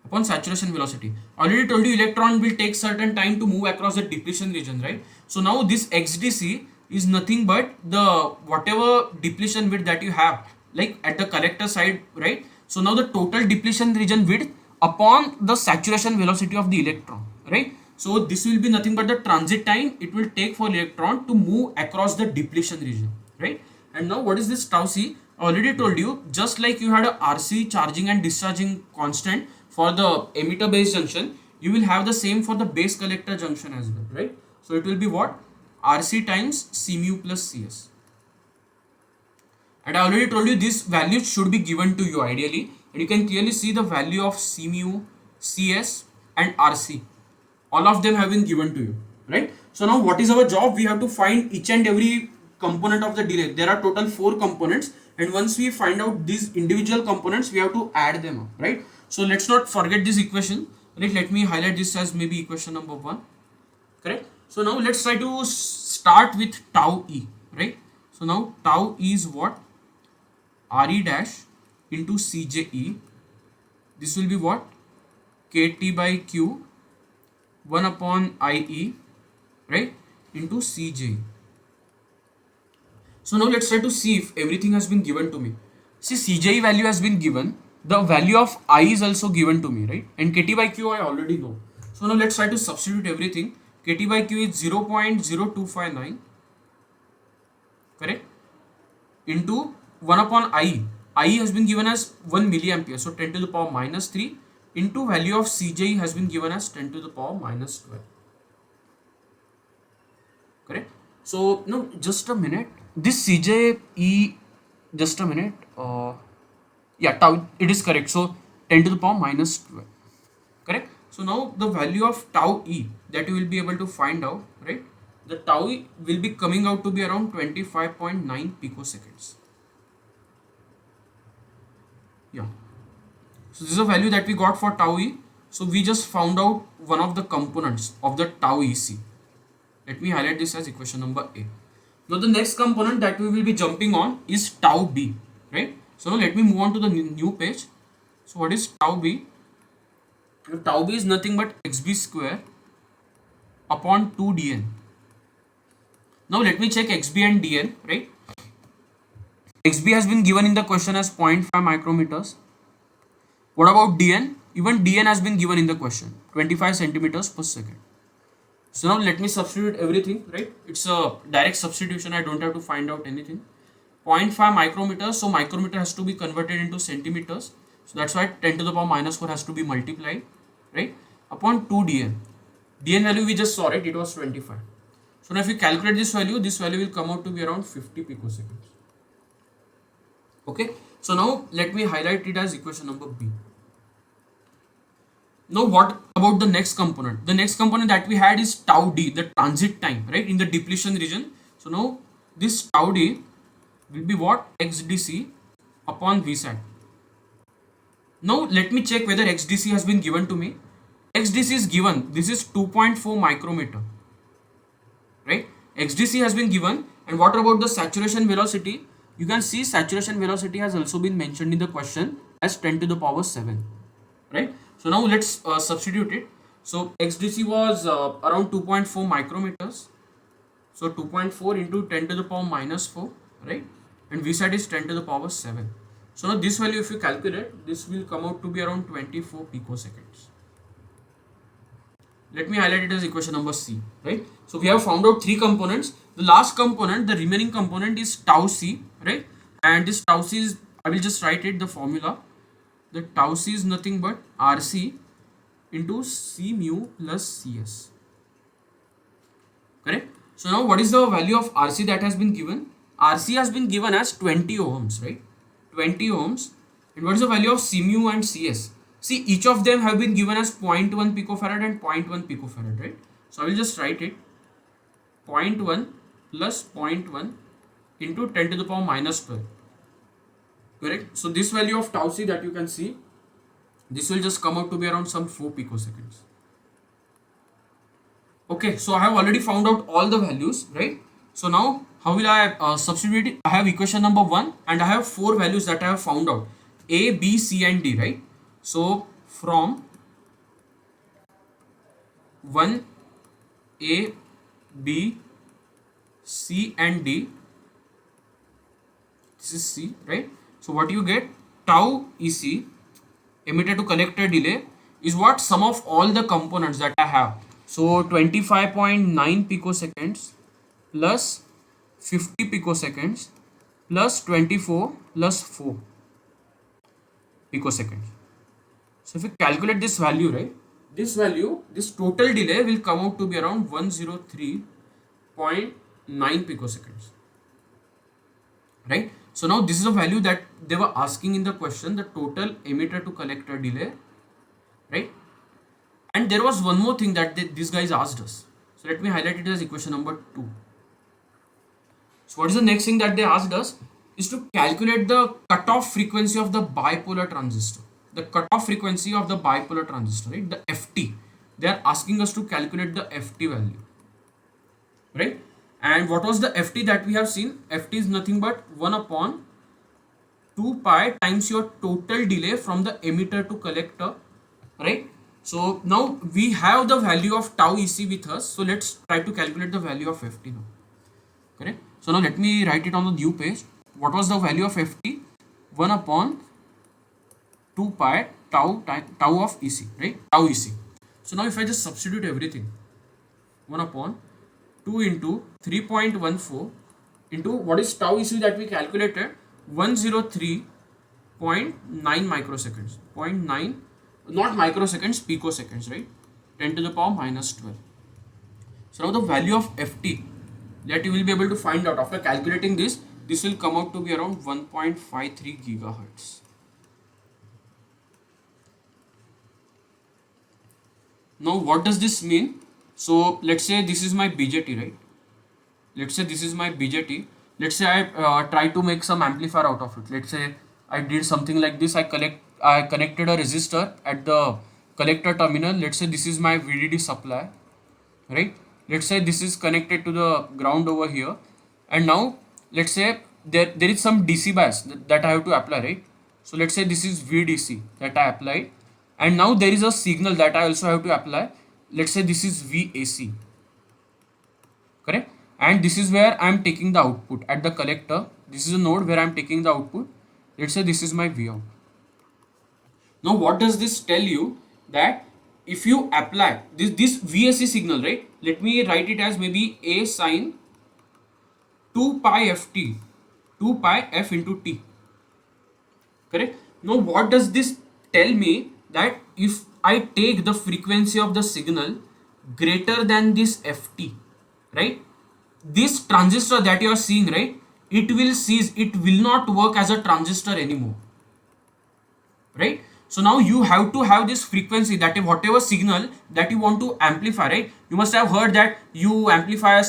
A: upon saturation velocity. Already told you electron will take certain time to move across the depletion region, right? So now this xdc is nothing but the whatever depletion width that you have, like at the collector side, right? So now the total depletion region width upon the saturation velocity of the electron, right? So this will be nothing but the transit time it will take for electron to move across the depletion region, right? And now what is this tau C? I already told you, just like you had a RC charging and discharging constant for the emitter base junction, you will have the same for the base collector junction as well, right? So it will be what? RC times C mu plus CS. And I already told you this value should be given to you ideally, and you can clearly see the value of C mu, CS and RC. All of them have been given to you, right? So now what is our job? We have to find each and every component of the delay. There are total 4 components, and once we find out these individual components, we have to add them up, right? So let's not forget this equation, right? Let me highlight this as maybe equation number 1, correct? So now let's try to start with tau E, right? So now tau E is what? RE dash into CJE. This will be what? KT by Q 1 upon IE, right, into CJ. So now let's try to see if everything has been given to me. See, CJE value has been given. The value of I is also given to me, right? And KT by Q I already know. So now let's try to substitute everything. KT by Q is 0.0259, correct? Into 1 upon I. I has been given as 1 milliampere. So 10 to the power minus 3 into value of CJE has been given as 10 to the power minus 12. Correct? So no, just a minute. This CJE, just a minute. Yeah, tau, it is correct. So 10 to the power minus 12. Correct? So now the value of tau E that you will be able to find out, right? The tau E will be coming out to be around 25.9 picoseconds. Yeah. So this is a value that we got for tau E. So we just found out one of the components of the tau EC. Let me highlight this as equation number A. Now the next component that we will be jumping on is tau B, right? So now let me move on to the new page. So what is tau B? Tau B is nothing but xb square upon 2 dn. Now let me check xb and dn, right? xb has been given in the question as 0.5 micrometers. What about dn? Even dn has been given in the question, 25 centimeters per second. So now let me substitute everything, right? It's a direct substitution. I don't have to find out anything. 0.5 micrometers. So micrometer has to be converted into centimeters. So that's why 10 to the power minus 4 has to be multiplied, right? Upon 2 dn. Dn value we just saw, right? It was 25. So now if you calculate this value will come out to be around 50 picoseconds. Okay. So now let me highlight it as equation number B. Now what about the next component? The next component that we had is tau D, the transit time, right, in the depletion region. So now this tau D will be what? XDC upon Vsat. Now let me check whether XDC has been given to me. XDC is given. This is 2.4 micrometer, right? XDC has been given. And what about the saturation velocity? You can see saturation velocity has also been mentioned in the question as 10 to the power 7, right? So now let's substitute it. So XDC was around 2.4 micrometers. So 2.4 into 10 to the power minus 4, right? And Vsat is 10 to the power 7. So now this value, if you calculate, this will come out to be around 24 picoseconds. Let me highlight it as equation number C, right? So we have found out 3 components. The last component, the remaining component is tau C, right? And this tau C is, I will just write it, the formula. The tau C is nothing but RC into C mu plus CS. Correct? So now what is the value of RC that has been given? RC has been given as 20 ohms, right? 20 ohms. And what is the value of C mu and CS? See, each of them have been given as 0.1 picofarad and 0.1 picofarad, right? So I will just write it 0.1 plus 0.1 into 10 to the power minus 12. Correct? So this value of tau C that you can see, this will just come out to be around some 4 picoseconds. Okay, so I have already found out all the values, right? So now how will I substitute it? I have equation number 1 and I have 4 values that I have found out. A, B, C and D, right? So from 1, A, B, C and D, this is C, right? So what you get? Tau EC, emitter to collector delay, is what? Sum of all the components that I have. So 25.9 picoseconds plus 50 picoseconds plus 24 plus 4 picoseconds. So if you calculate this value, right, this value, this total delay will come out to be around 103.9 picoseconds, right? So now this is a value that they were asking in the question, the total emitter to collector delay, right? And there was one more thing that these guys asked us. So let me highlight it as equation number 2. So what is the next thing that they asked us? Is to calculate the cutoff frequency of the bipolar transistor. The cutoff frequency of the bipolar transistor, right? The FT. They are asking us to calculate the FT value, right? And what was the FT that we have seen? FT is nothing but 1 upon 2 pi times your total delay from the emitter to collector, right? So now we have the value of tau EC with us. So let's try to calculate the value of FT now. Correct? So now let me write it on the new page. What was the value of FT? 1 upon 2 pi tau of EC, right? Tau EC. So now if I just substitute everything, 1 upon 2 into 3.14 into what is tau EC that we calculated, 103.9 microseconds, point 0.9, not microseconds, picoseconds, right? 10 to the power minus 12. So now the value of Ft that you will be able to find out after calculating this will come out to be around 1.53 gigahertz. Now what does this mean? So let's say this is my BJT, right? Let's say this is my BJT. Let's say I try to make some amplifier out of it. Let's say I did something like this. I connected a resistor at the collector terminal. Let's say this is my VDD supply, right? Let's say this is connected to the ground over here, and now let's say there is some DC bias that I have to apply, right? So let's say this is VDC that I applied, and now there is a signal that I also have to apply. Let's say this is VAC, correct? And this is where I am taking the output at the collector. This is a node where I am taking the output. Let's say this is my Vout. Now what does this tell you? That if you apply this VAC signal, right? Let me write it as maybe A sine 2 pi Ft, 2 pi F into T, correct? Now what does this tell me? That if I take the frequency of the signal greater than this Ft, right, this transistor that you are seeing, right, it will cease, it will not work as a transistor anymore, right? So now you have to have this frequency, that is whatever signal that you want to amplify, right? You must have heard that you amplify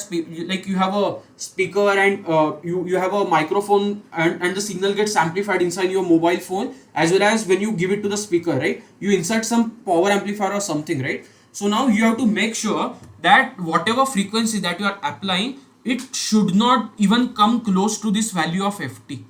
A: like you have a speaker and you have a microphone, and the signal gets amplified inside your mobile phone, as well as when you give it to the speaker, right? You insert some power amplifier or something, right? So now you have to make sure that whatever frequency that you are applying, it should not even come close to this value of Ft.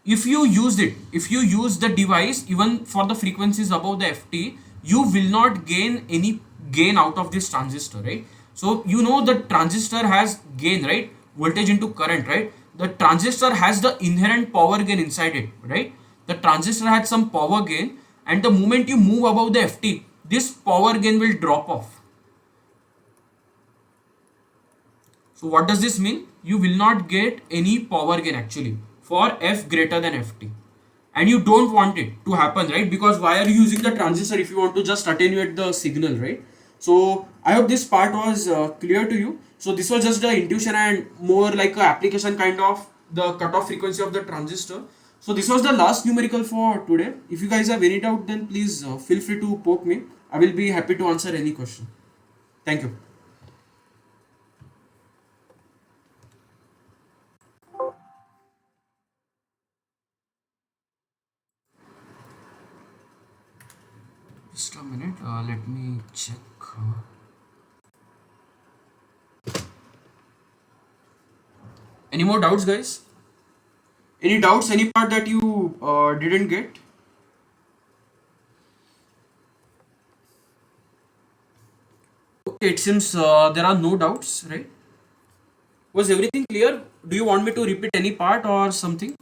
A: If you use the device even for the frequencies above the Ft, you will not gain any gain out of this transistor, right? So you know the transistor has gain, right? Voltage into current, right? The transistor has the inherent power gain inside it, right? The transistor has some power gain, and the moment you move above the Ft, this power gain will drop off. So what does this mean? You will not get any power gain actually for F greater than Ft, and you don't want it to happen, right? Because why are you using the transistor if you want to just attenuate the signal, right? So I hope this part was clear to you. So this was just the intuition and more like a application kind of the cutoff frequency of the transistor. So this was the last numerical for today. If you guys have any doubt, then please feel free to poke me. I will be happy to answer any question. Thank you. Just a minute, let me check. Any more doubts, guys? Any doubts? Any part that you didn't get? Okay, it seems there are no doubts, right? Was everything clear? Do you want me to repeat any part or something?